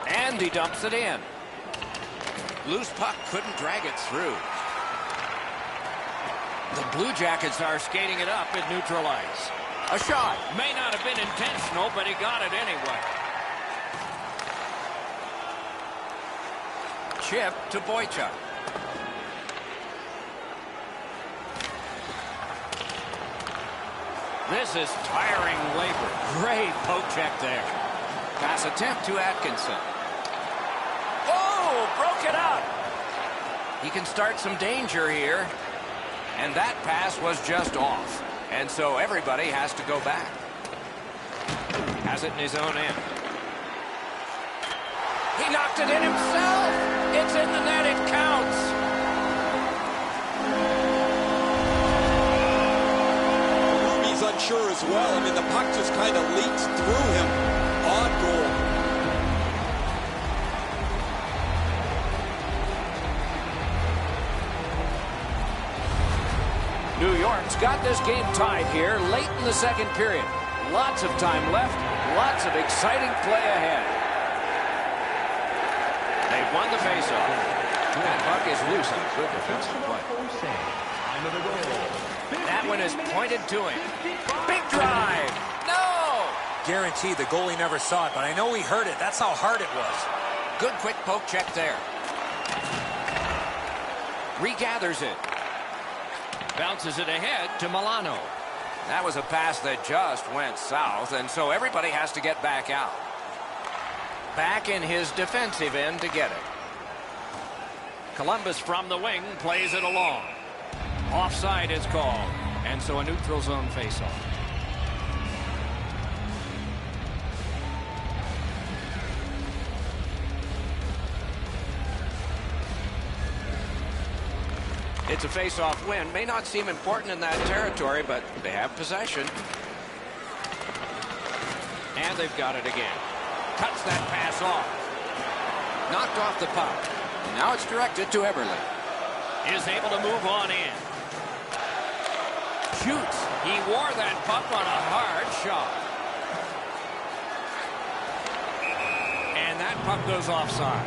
And he dumps it in. Loose puck couldn't drag it through. The Blue Jackets are skating it up at neutral ice. A shot. May not have been intentional, but he got it anyway. Chip to Boychuk. This is tiring labor. Great poke check there. Pass attempt to Atkinson. Oh, broke it up. He can start some danger here. And that pass was just off. And so everybody has to go back. Has it in his own end. He knocked it in himself. It's in the net. It counts. Ruby's unsure as well. I mean, the puck just kind of leaks through him. Odd goal. New York's got this game tied here late in the second period. Lots of time left. Lots of exciting play ahead. They've won the faceoff. That puck is loose on good defensive play. That one is pointed to him. Big drive. No! Guaranteed the goalie never saw it, but I know he heard it. That's how hard it was. Good quick poke check there. Regathers it. Bounces it ahead to Milano. That was a pass that just went south, and so everybody has to get back out. Back in his defensive end to get it. Columbus from the wing plays it along. Offside is called, and so a neutral zone faceoff. It's a face-off win. May not seem important in that territory, but they have possession. And they've got it again. Cuts that pass off. Knocked off the puck. Now it's directed to Eberle. Is able to move on in. Shoots. He wore that puck on a hard shot. And that puck goes offside.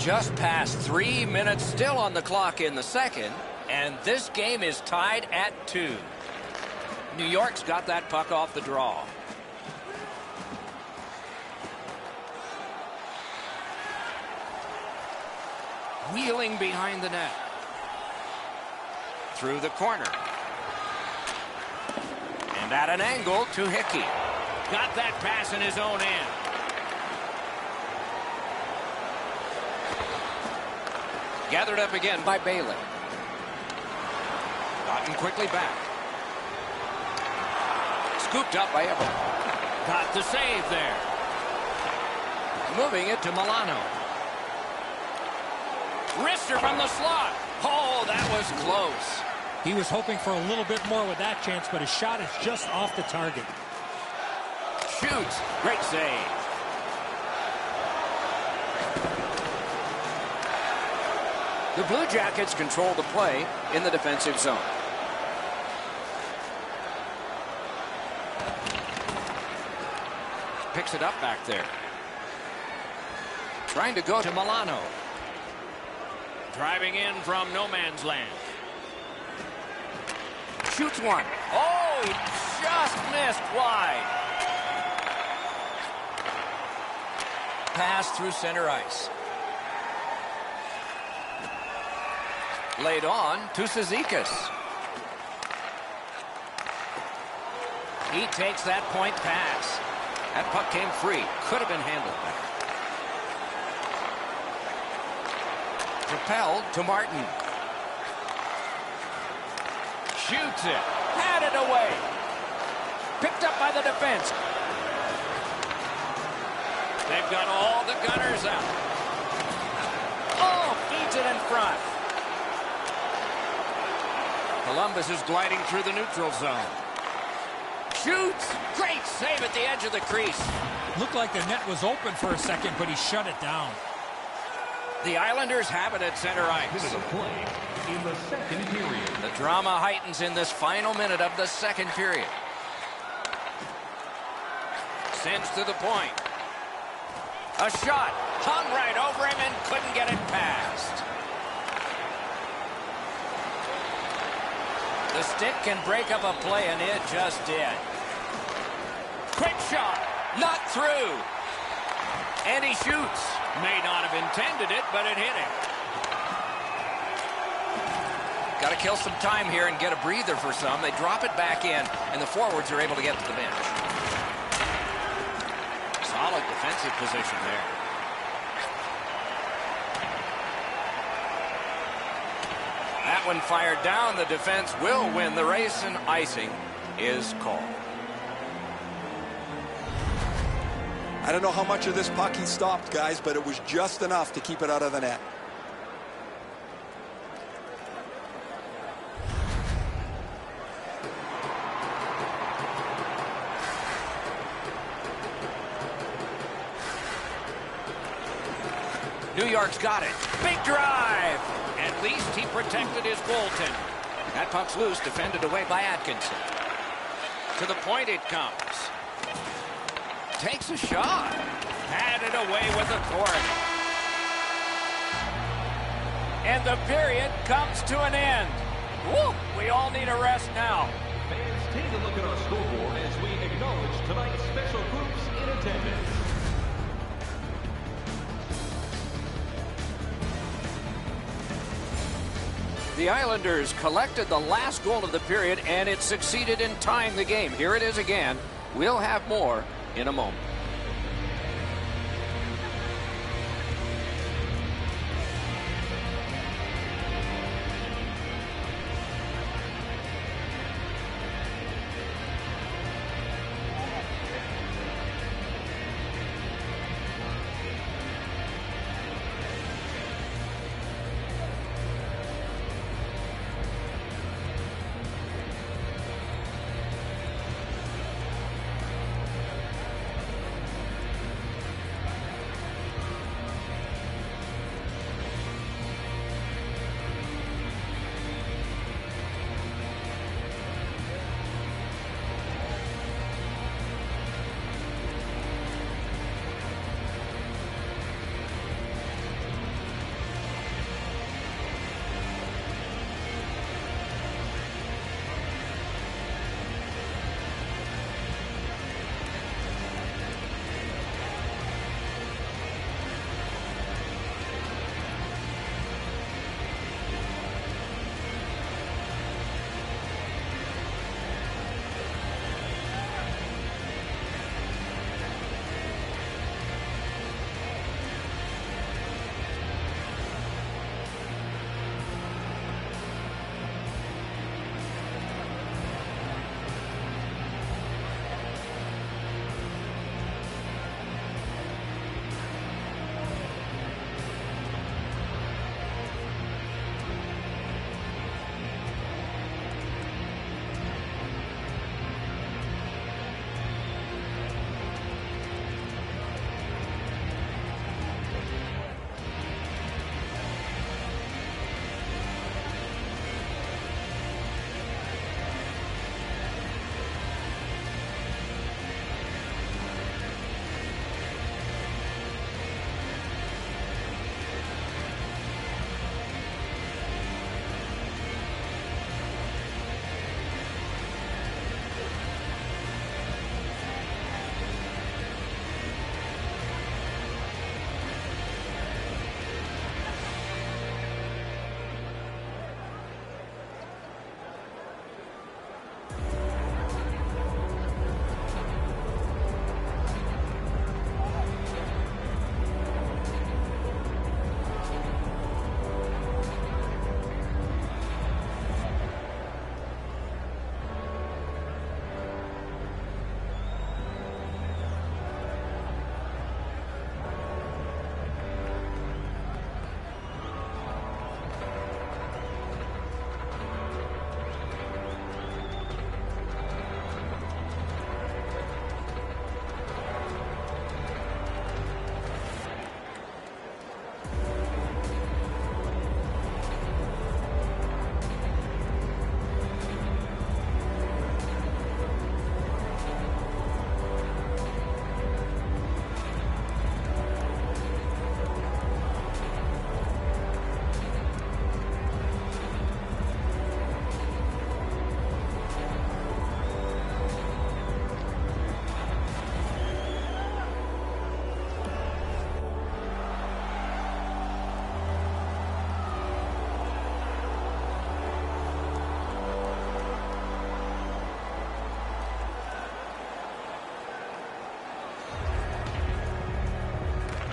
Just past 3 minutes still on the clock in the second, and this game is tied at 2. New York's got that puck off the draw. Wheeling behind the net. Through the corner. And at an angle to Hickey. Got that pass in his own end. Gathered up again by Bailey. Gotten quickly back. Scooped up by Everett. Got the save there. Moving it to Milano. Wrister from the slot. Oh, that was close. He was hoping for a little bit more with that chance, but his shot is just off the target. Shoots. Great save. The Blue Jackets control the play in the defensive zone. Picks it up back there. Trying to go to Milano. Driving in from no man's land. Shoots one. Oh, he just missed wide. Pass through center ice. Laid on to Cizikas. He takes that point pass. That puck came free. Could have been handled better. Propelled to Martin. Shoots it. Had it away. Picked up by the defense. They've got all the gunners out. Oh, feeds it in front. Columbus is gliding through the neutral zone. Shoots. Great save at the edge of the crease. Looked like the net was open for a second, but he shut it down. The Islanders have it at center ice. This is a play in the second period. The drama heightens in this final minute of the second period. Sends to the point. A shot. Hung right over him and couldn't get it past. The stick can break up a play, and it just did. Quick shot. Not through. And he shoots. May not have intended it, but it hit him. Got to kill some time here and get a breather for some. They drop it back in, and the forwards are able to get to the bench. Solid defensive position there. That one fired down. The defense will win the race, and icing is called. I don't know how much of this puck he stopped, guys, but it was just enough to keep it out of the net. New York's got it. Big drive. At least he protected his goaltender. That puck's loose, defended away by Atkinson. To the point it comes. Takes a shot. Had it away with authority. And the period comes to an end. Woo, we all need a rest now. Fans, take a look at our scoreboard as we acknowledge tonight's special groups in attendance. The Islanders collected the last goal of the period, and it succeeded in tying the game. Here it is again. We'll have more in a moment.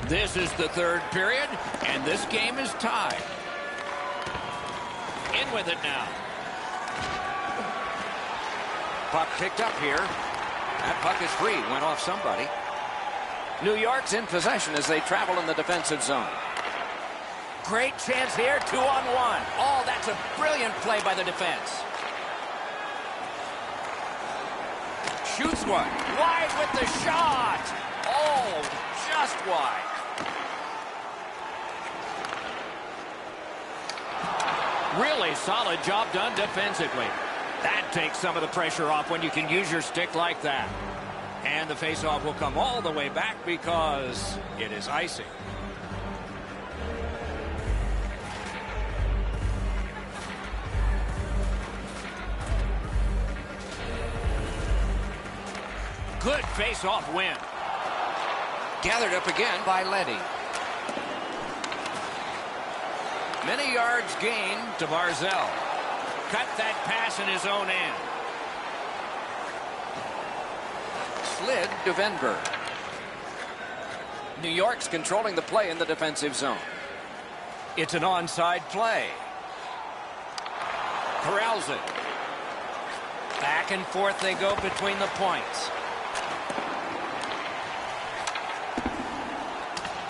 This is the third period, and this game is tied. In with it now. Puck picked up here. That puck is free. Went off somebody. New York's in possession as they travel in the defensive zone. Great chance here, 2-on-1. Oh, that's a brilliant play by the defense. Shoots one. Wide with the shot. Oh, just wide. Really solid job done defensively. That takes some of the pressure off when you can use your stick like that. And the faceoff will come all the way back because it is icing. Good face-off win. Gathered up again by Leddy. Many yards gained to Barzell. Cut that pass in his own end. Slid to Venberg. New York's controlling the play in the defensive zone. It's an onside play. Corrals it. Back and forth they go between the points.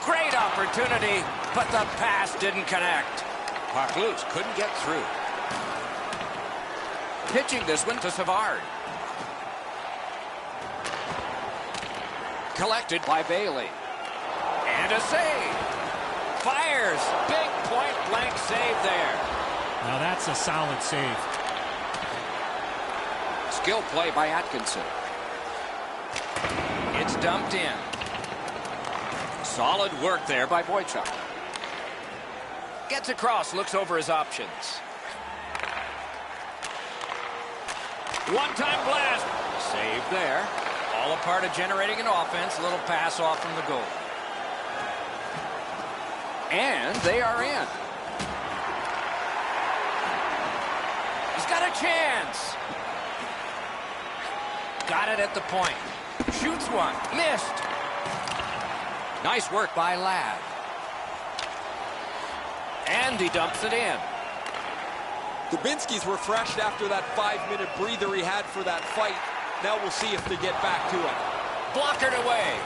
Great opportunity, but the pass didn't connect. Puck loose, couldn't get through. Pitching this one to Savard. Collected by Bailey. And a save. Fires. Big point blank save there. Now that's a solid save. Skill play by Atkinson. It's dumped in. Solid work there by Boychuk. Gets across, looks over his options. One-time blast. Save there. All a part of generating an offense. A little pass off from the goal. And they are in. He's got a chance. Got it at the point. Shoots one. Missed. Nice work by Ladd. And he dumps it in. Dubinsky's refreshed after that 5-minute breather he had for that fight. Now we'll see if they get back to it. Blockered away.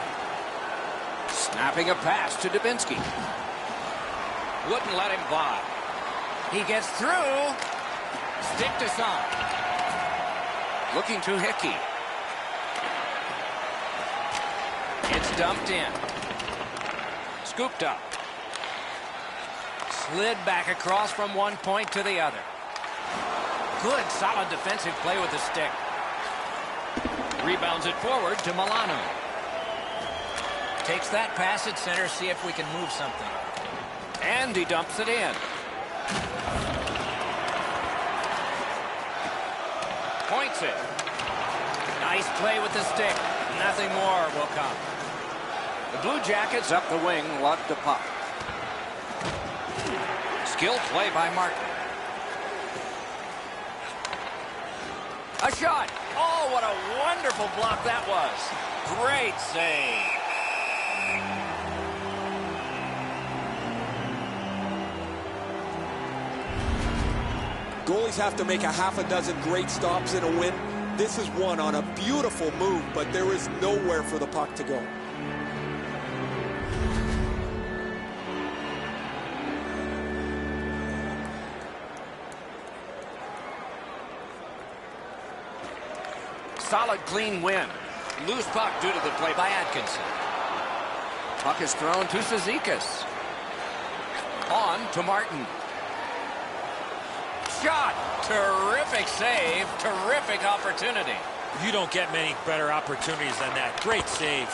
Snapping a pass to Dubinsky. Wouldn't let him by. He gets through. Stick to some. Looking to Hickey. It's dumped in. Scooped up. Slid back across from one point to the other. Good, solid defensive play with the stick. Rebounds it forward to Milano. Takes that pass at center, see if we can move something. And he dumps it in. Points it. Nice play with the stick. Nothing more will come. The Blue Jackets up the wing, lug the puck. Skill play by Martin. A shot. Oh, what a wonderful block that was. Great save. Goalies have to make a half a dozen great stops in a win. This is one on a beautiful move, but there is nowhere for the puck to go. Solid, clean win. Loose puck due to the play by Atkinson. Puck is thrown to Cizikas. On to Martin. Shot. Terrific save. Terrific opportunity. You don't get many better opportunities than that. Great save.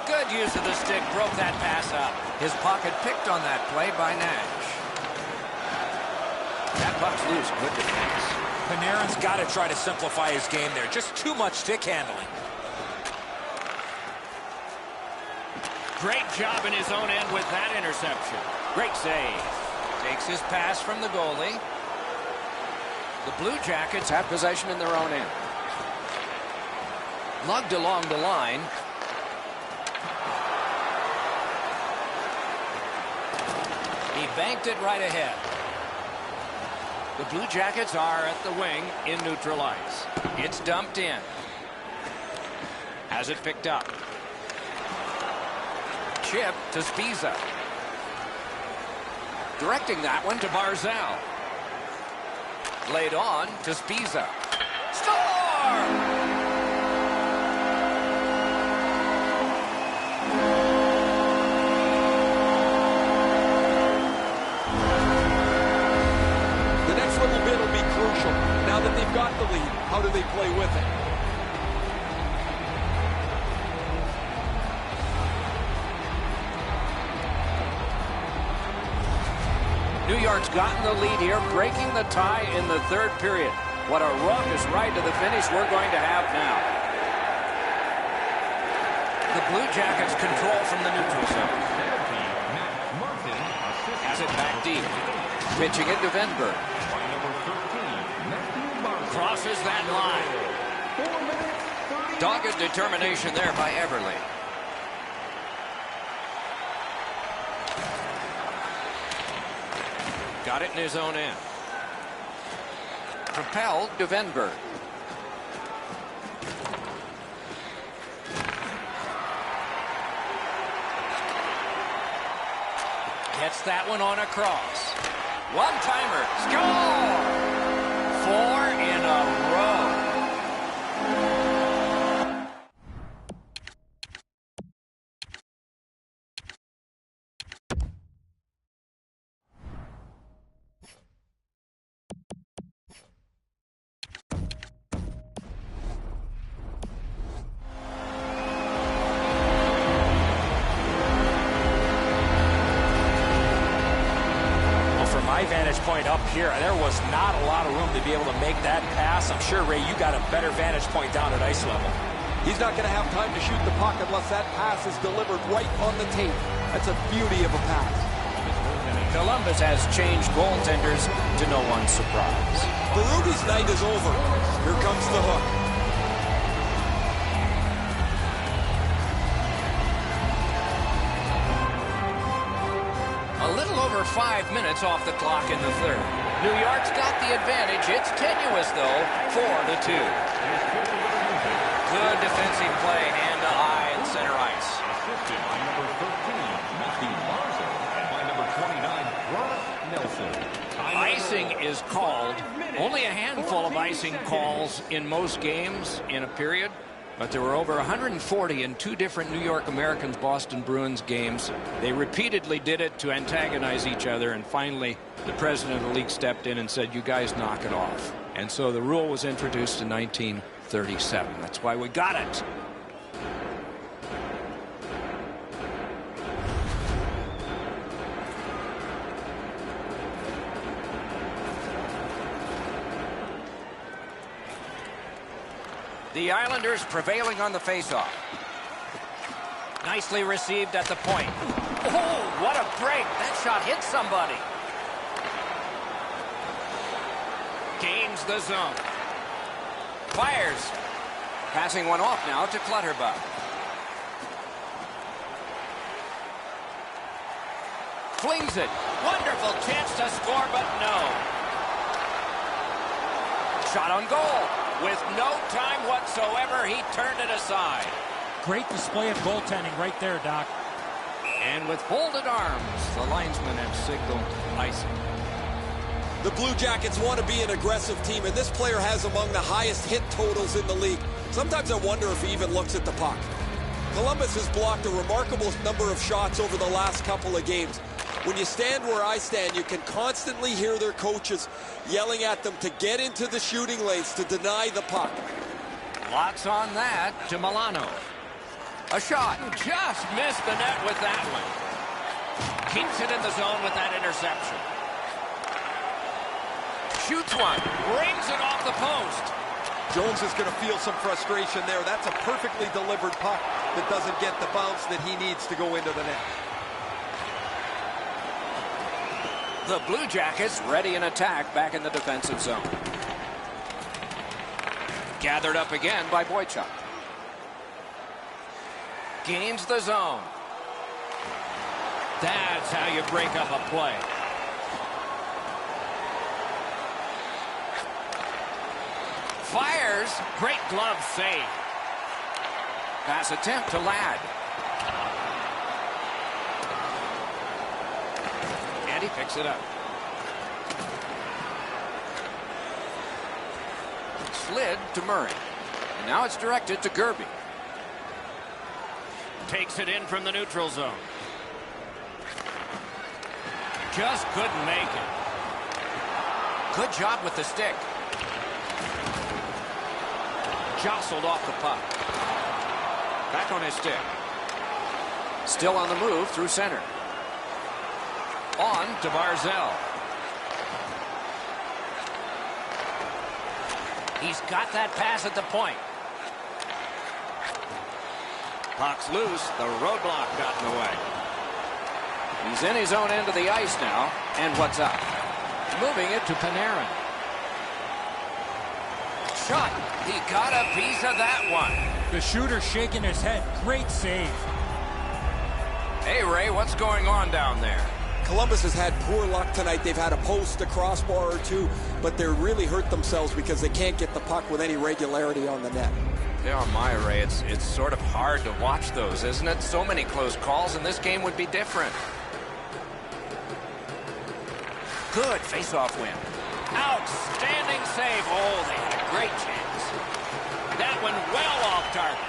Good use of the stick. Broke that pass up. His pocket picked on that play by Nash. That puck's loose. Good defense. Panarin's got to try to simplify his game there. Just too much stick handling. Great job in his own end with that interception. Great save. Takes his pass from the goalie. The Blue Jackets have possession in their own end. Lugged along the line. He banked it right ahead. The Blue Jackets are at the wing in neutral ice. It's dumped in. Has it picked up. Chip to Spiza. Directing that one to Barzal. Laid on to Spiza. Score! Little bit will be crucial. Now that they've got the lead, how do they play with it? New York's gotten the lead here, breaking the tie in the third period. What a raucous ride to the finish we're going to have now. The Blue Jackets control from the neutral zone. Has it back deep. Pitching it to Venberg. Crosses that line. Dogged determination there by Everly. Got it in his own end. Propelled to Venberg. Gets that one on a cross. One-timer. Score! 4 in a row. My vantage point up here, there was not a lot of room to be able to make that pass. I'm sure, Ray, you got a better vantage point down at ice level. He's not going to have time to shoot the puck unless that pass is delivered right on the tape. That's a beauty of a pass. Columbus has changed goaltenders to no one's surprise. Berubbe's night is over. Here comes the hook. A little over 5 minutes off the clock in the third. New York's got the advantage. It's tenuous, though, 4-2. Good defensive play, hand to eye in center ice. Assisted by number 13, Matthew Barzal, and by number 29, Ross Nelson. Icing is called. Only a handful of icing calls in most games in a period. But there were over 140 in 2 different New York Americans Boston Bruins games. They repeatedly did it to antagonize each other, and finally the president of the league stepped in and said, you guys knock it off. And so the rule was introduced in 1937. That's why we got it. The Islanders prevailing on the faceoff. Nicely received at the point. Oh, what a break. That shot hit somebody. Gains the zone. Fires. Passing one off now to Clutterbuck. Flings it. Wonderful chance to score, but no. Shot on goal. With no time whatsoever, he turned it aside. Great display of goaltending right there, Doc. And with folded arms, the linesmen have signaled icing. The Blue Jackets want to be an aggressive team, and this player has among the highest hit totals in the league. Sometimes I wonder if he even looks at the puck. Columbus has blocked a remarkable number of shots over the last couple of games. When you stand where I stand, you can constantly hear their coaches yelling at them to get into the shooting lanes, to deny the puck. Lots on that to Milano. A shot. Just missed the net with that one. Keeps it in the zone with that interception. Shoots one. Brings it off the post. Jones is going to feel some frustration there. That's a perfectly delivered puck that doesn't get the bounce that he needs to go into the net. The Blue Jackets ready in attack back in the defensive zone. Gathered up again by Boychuk. Gains the zone. That's how you break up a play. Fires. Great glove save. Pass attempt to Ladd. And he picks it up. Slid to Murray. And now it's directed to Gerby. Takes it in from the neutral zone. Just couldn't make it. Good job with the stick. Jostled off the puck. Back on his stick. Still on the move through center. On to Barzell. He's got that pass at the point. Puck's loose. The roadblock got in the way. He's in his own end of the ice now. And what's up? Moving it to Panarin. Shot. He got a piece of that one. The shooter shaking his head. Great save. Hey, Ray, what's going on down there? Columbus has had poor luck tonight. They've had a post, a crossbar or two, but they're really hurt themselves because they can't get the puck with any regularity on the net. Yeah, my Ray, it's sort of hard to watch those, isn't it? So many close calls, and this game would be different. Good face-off win. Outstanding save. Oh, they had a great chance. That one well off target.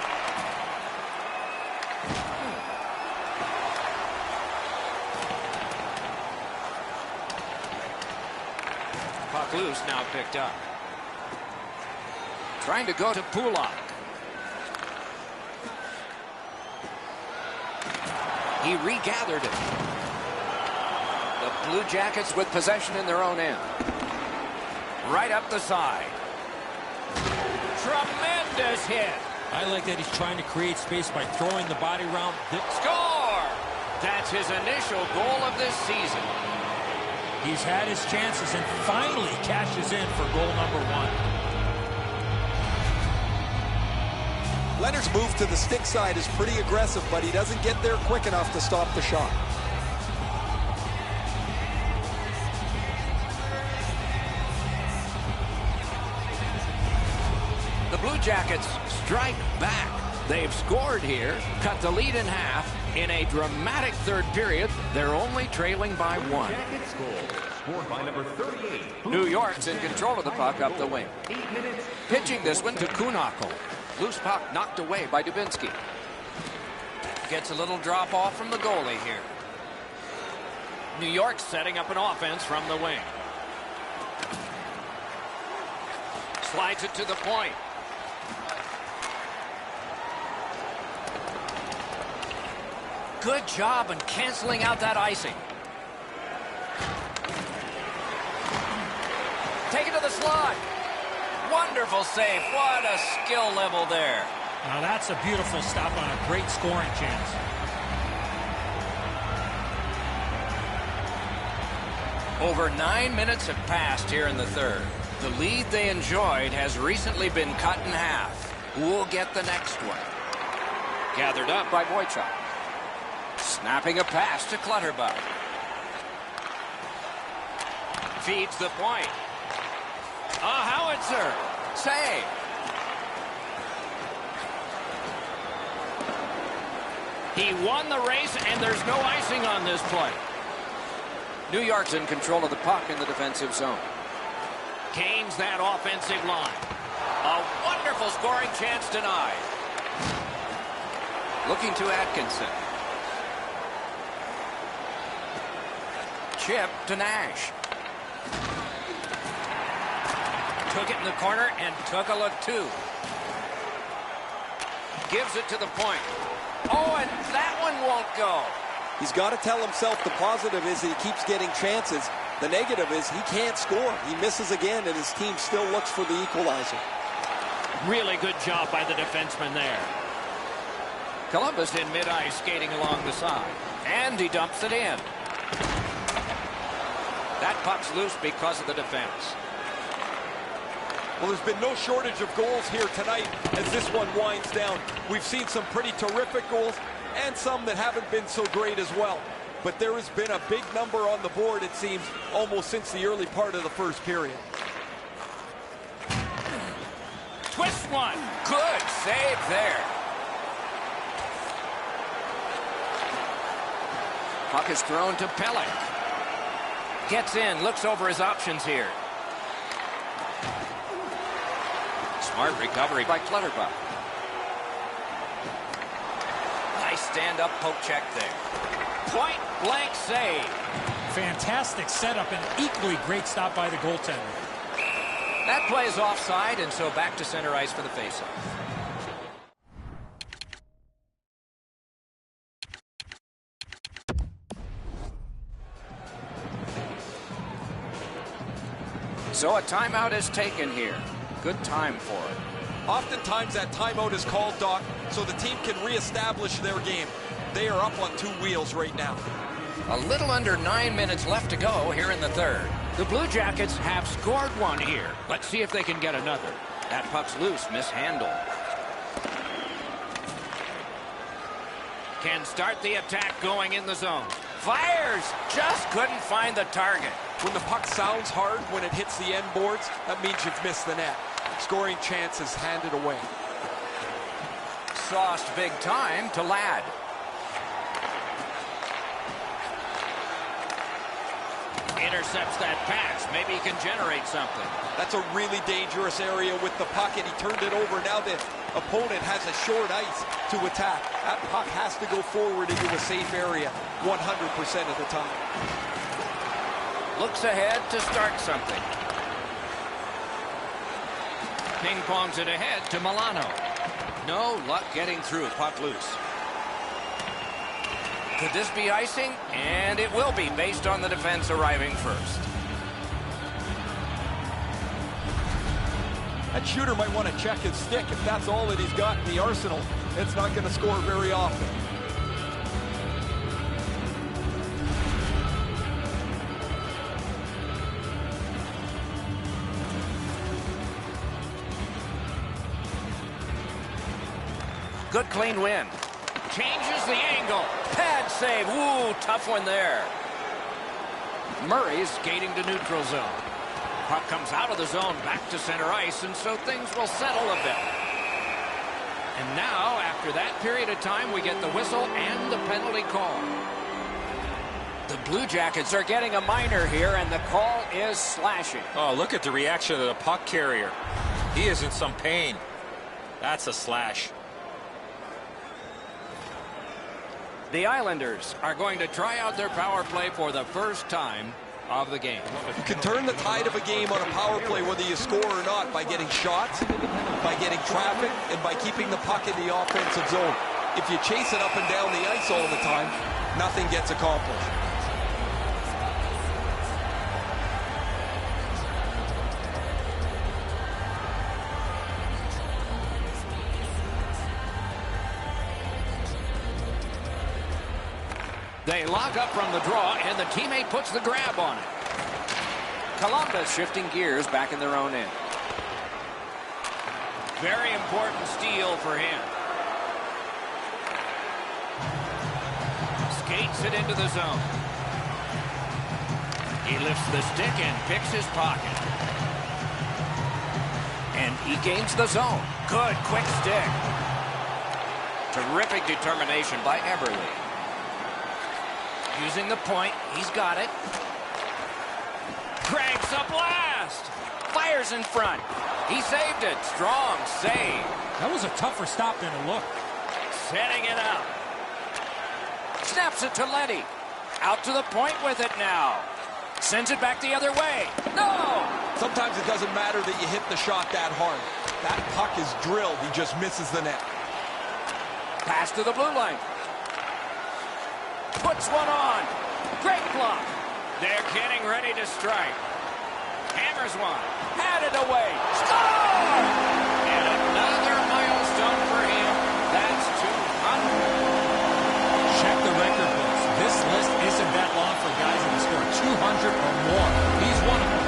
Puck loose, now picked up. Trying to go to Pulak. He regathered it. The Blue Jackets with possession in their own end. Right up the side. Tremendous hit. I like that he's trying to create space by throwing the body around. Score! That's his initial goal of this season. He's had his chances and finally cashes in for goal number 1. Leonard's move to the stick side is pretty aggressive, but he doesn't get there quick enough to stop the shot. The Blue Jackets strike back. They've scored here, cut the lead in half. In a dramatic third period, they're only trailing by 1. Jackets goal, scored by number 38. New York's in control of the puck up the wing. 8 minutes. Pitching this one to Kuhnhackl. Loose puck knocked away by Dubinsky. Gets a little drop off from the goalie here. New York setting up an offense from the wing. Slides it to the point. Good job in canceling out that icing. Take it to the slot. Wonderful save. What a skill level there. Now that's a beautiful stop on a great scoring chance. Over 9 minutes have passed here in the third. The lead they enjoyed has recently been cut in half. Who will get the next one? Gathered up by Boychuk. Snapping a pass to Clutterbuck. Feeds the point. A howitzer. Save. He won the race, and there's no icing on this play. New York's in control of the puck in the defensive zone. Gains that offensive line. A wonderful scoring chance denied. Looking to Atkinson. Chip to Nash. Took it in the corner and took a look too. Gives it to the point. Oh, and that one won't go. He's got to tell himself the positive is that he keeps getting chances. The negative is he can't score. He misses again, and his team still looks for the equalizer. Really good job by the defenseman there. Columbus in mid-ice skating along the side. And he dumps it in. That puck's loose because of the defense. Well, there's been no shortage of goals here tonight as this one winds down. We've seen some pretty terrific goals and some that haven't been so great as well. but there has been a big number on the board, it seems, almost since the early part of the first period. Twist one. Good save there. Puck is thrown to Pelech. Gets in, looks over his options here. Smart recovery by Clutterbuck. Nice stand-up poke check there. Point blank save. Fantastic setup and equally great stop by the goaltender. That play is offside, and so back to center ice for the faceoff. So a timeout is taken here. Good time for it. Oftentimes that timeout is called, Doc, so the team can reestablish their game. They are up on two wheels right now. A little under 9 minutes left to go here in the third. The Blue Jackets have scored one here. Let's see if they can get another. That puck's loose, mishandled. Can start the attack going in the zone. Fires! Just couldn't find the target. When the puck sounds hard when it hits the end boards, that means you've missed the net. Scoring chance is handed away. Sauced big time to Ladd. Intercepts that pass. Maybe he can generate something. That's a really dangerous area with the puck, and he turned it over. Now the opponent has a short ice to attack. That puck has to go forward into a safe area 100% of the time. Looks ahead to start something. Ping-pongs it ahead to Milano. No luck getting through. Puck loose. Could this be icing? And it will be, based on the defense arriving first. That shooter might want to check his stick. If that's all that he's got in the arsenal, it's not going to score very often. Good clean win. Changes the angle. Pad save. Ooh, tough one there. Murray's skating to neutral zone. Puck comes out of the zone back to center ice, and so things will settle a bit. And now, after that period of time, we get the whistle and the penalty call. The Blue Jackets are getting a minor here, and the call is slashing. Oh, look at the reaction of the puck carrier. He is in some pain. That's a slash. The Islanders are going to try out their power play for the first time of the game. You can turn the tide of a game on a power play whether you score or not by getting shots, by getting traffic, and by keeping the puck in the offensive zone. If you chase it up and down the ice all the time, nothing gets accomplished. They lock up from the draw, and the teammate puts the grab on it. Columbus shifting gears back in their own end. Very important steal for him. Skates it into the zone. He lifts the stick and picks his pocket. And he gains the zone. Good, quick stick. Terrific determination by Eberle. Using the point, he's got it. Cranks a blast. Fires in front. He saved it. Strong save. That was a tougher stop than it looked. Setting it up. Snaps it to Letty. Out to the point with it now. Sends it back the other way. No! Sometimes it doesn't matter that you hit the shot that hard. That puck is drilled. He just misses the net. Pass to the blue line. Puts one on. Great block. They're getting ready to strike. Hammers one. Had it away. Score! And another milestone for him. That's 200. Check the record books. This list isn't that long for guys that have scored 200 or more. He's one of them.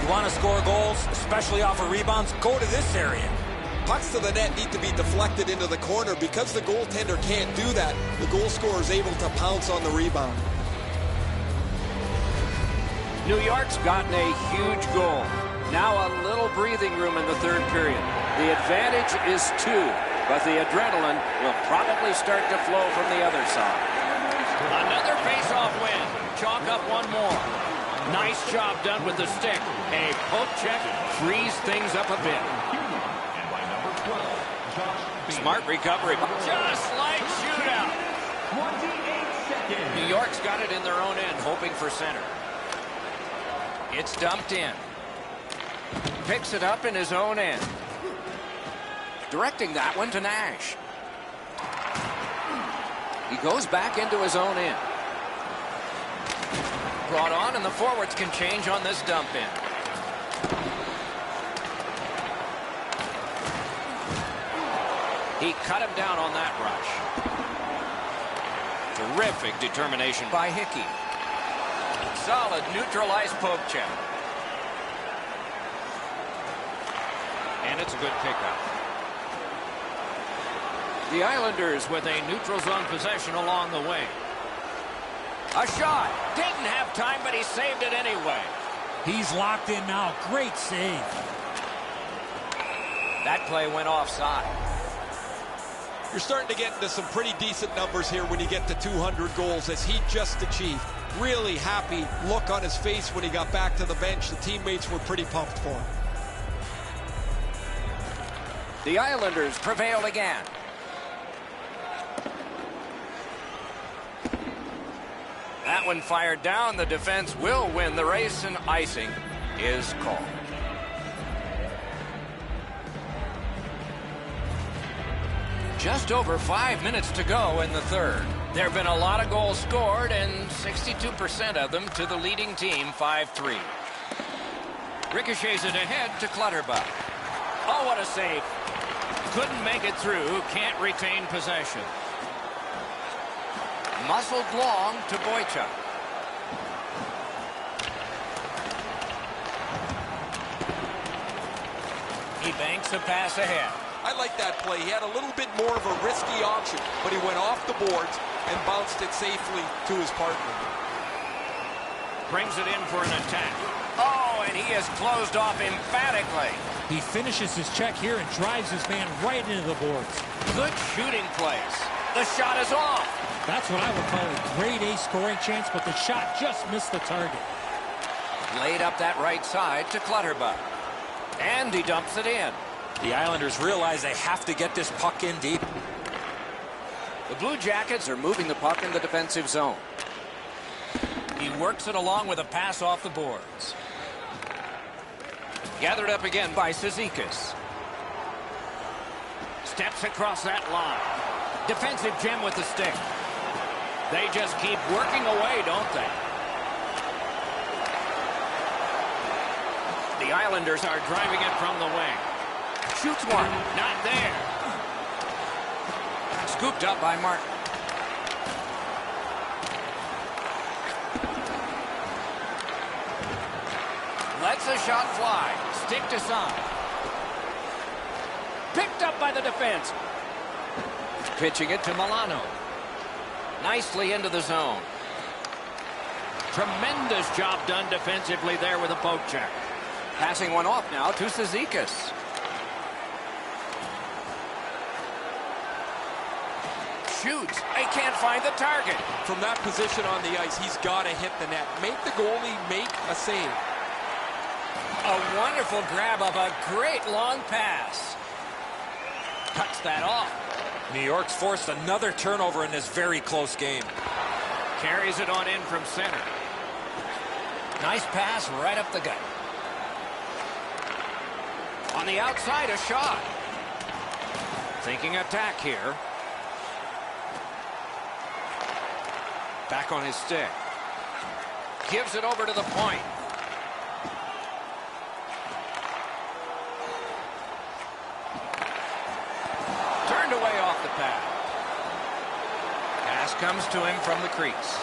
You want to score goals, especially off of rebounds, go to this area. Pucks to the net need to be deflected into the corner. Because the goaltender can't do that, the goal scorer is able to pounce on the rebound. New York's gotten a huge goal. Now a little breathing room in the third period. The advantage is 2, but the adrenaline will probably start to flow from the other side. Another face-off win. Chalk up one more. Nice job done with the stick. A poke check frees things up a bit. Smart recovery. Just like shootout. 28 seconds. New York's got it in their own end, hoping for center. It's dumped in. Picks it up in his own end. Directing that one to Nash. He goes back into his own end. Brought on, and the forwards can change on this dump in. He cut him down on that rush. Terrific determination by Hickey. Solid neutralized poke check. And it's a good pickup. The Islanders with a neutral zone possession along the way. A shot. Didn't have time, but he saved it anyway. He's locked in now. Great save. That play went offside. You're starting to get into some pretty decent numbers here when you get to 200 goals, as he just achieved. Really happy look on his face when he got back to the bench. The teammates were pretty pumped for him. The Islanders prevailed again. That one fired down. The defense will win the race, and icing is called. Just over 5 minutes to go in the third. There have been a lot of goals scored, and 62% of them to the leading team, 5-3. Ricochets it ahead to Clutterbuck. Oh, what a save. Couldn't make it through, can't retain possession. Muscled long to Boychuk. He banks a pass ahead. I like that play. He had a little bit more of a risky option, but he went off the boards and bounced it safely to his partner. Brings it in for an attack. Oh, and he is closed off emphatically. He finishes his check here and drives his man right into the boards. Good shooting place. The shot is off. That's what I would call a grade A scoring chance, but the shot just missed the target. Laid up that right side to Clutterbuck. And he dumps it in. The Islanders realize they have to get this puck in deep. The Blue Jackets are moving the puck in the defensive zone. He works it along with a pass off the boards. Gathered up again by Cizikas. Steps across that line. Defensive gem with the stick. They just keep working away, don't they? The Islanders are driving it from the wing. Shoots one. Not there. Scooped up by Martin. Lets a shot fly. Stick to side. Picked up by the defense. Pitching it to Milano. Nicely into the zone. Tremendous job done defensively there with a poke check. Passing one off now to Cizikas. Shoots. They can't find the target. From that position on the ice, he's got to hit the net. Make the goalie make a save. A wonderful grab of a great long pass. Cuts that off. New York's forced another turnover in this very close game. Carries it on in from center. Nice pass right up the gut. On the outside, a shot. Thinking attack here. Back on his stick. Gives it over to the point. Turned away off the pad. Pass comes to him from the crease.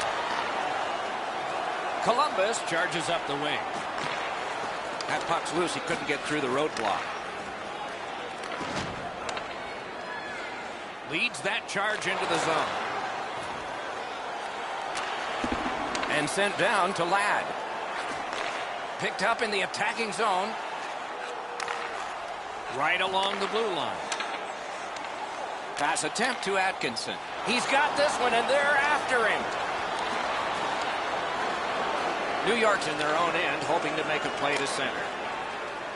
Columbus charges up the wing. That puck's loose. He couldn't get through the roadblock. Leads that charge into the zone. And sent down to Ladd. Picked up in the attacking zone. Right along the blue line. Pass attempt to Atkinson. He's got this one, and they're after him. New York's in their own end, hoping to make a play to center.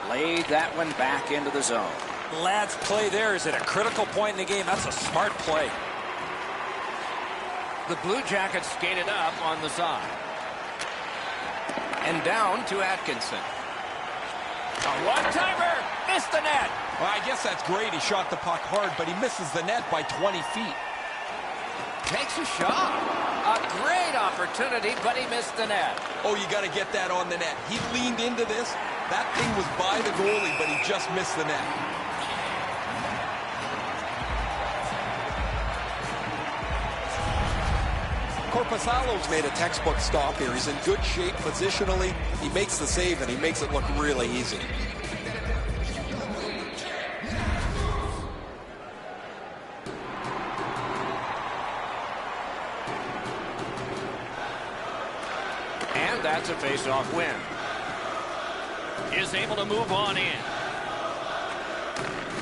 Laid that one back into the zone. Ladd's play there is at a critical point in the game. That's a smart play. The Blue Jackets skated up on the side. And down to Atkinson. A one-timer! Missed the net! Well, I guess that's great. He shot the puck hard, but he misses the net by 20 feet. Takes a shot. A great opportunity, but he missed the net. Oh, you got to get that on the net. He leaned into this. That thing was by the goalie, but he just missed the net. Korpisalo's made a textbook stop here. He's in good shape positionally. He makes the save, and he makes it look really easy. And that's a face-off win. Is able to move on in.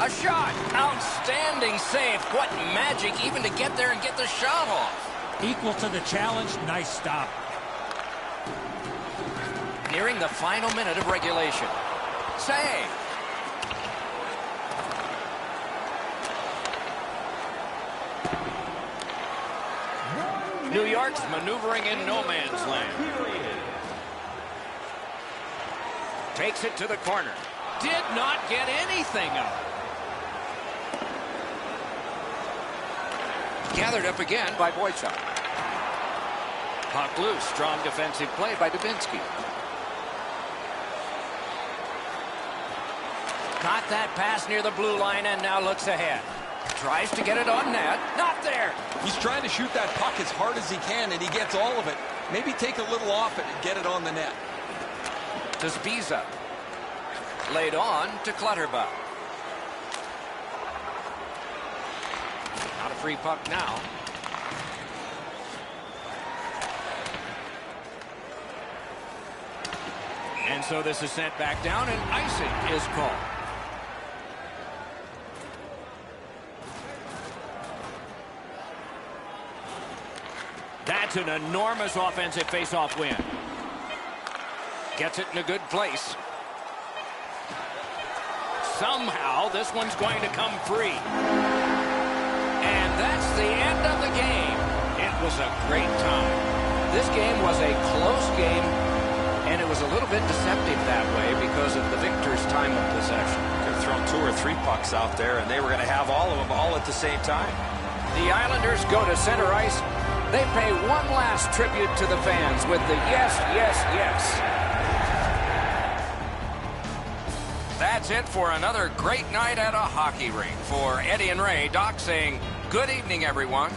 A shot. Outstanding save. What magic even to get there and get the shot off. Equal to the challenge. Nice stop. Nearing the final minute of regulation. Save. New York's maneuvering in no man's land. Takes it to the corner. Did not get anything up. Gathered up again by Boychuk. Puck loose. Strong defensive play by Dubinsky. Got that pass near the blue line and now looks ahead. Tries to get it on net. Not there. He's trying to shoot that puck as hard as he can, and he gets all of it. Maybe take a little off it and get it on the net. To Spiza. Laid on to Clutterbuck. Not a free puck now. And so this is sent back down, and icing is called. That's an enormous offensive face-off win. Gets it in a good place. Somehow, this one's going to come free. And that's the end of the game. It was a great time. This game was a close game, and it was a little bit deceptive that way because of the victor's time of possession. Could have thrown 2 or 3 pucks out there, and they were going to have all of them all at the same time. The Islanders go to center ice. They pay one last tribute to the fans with the yes, yes, yes. That's it for another great night at a hockey rink. For Eddie and Ray, Doc saying good evening, everyone.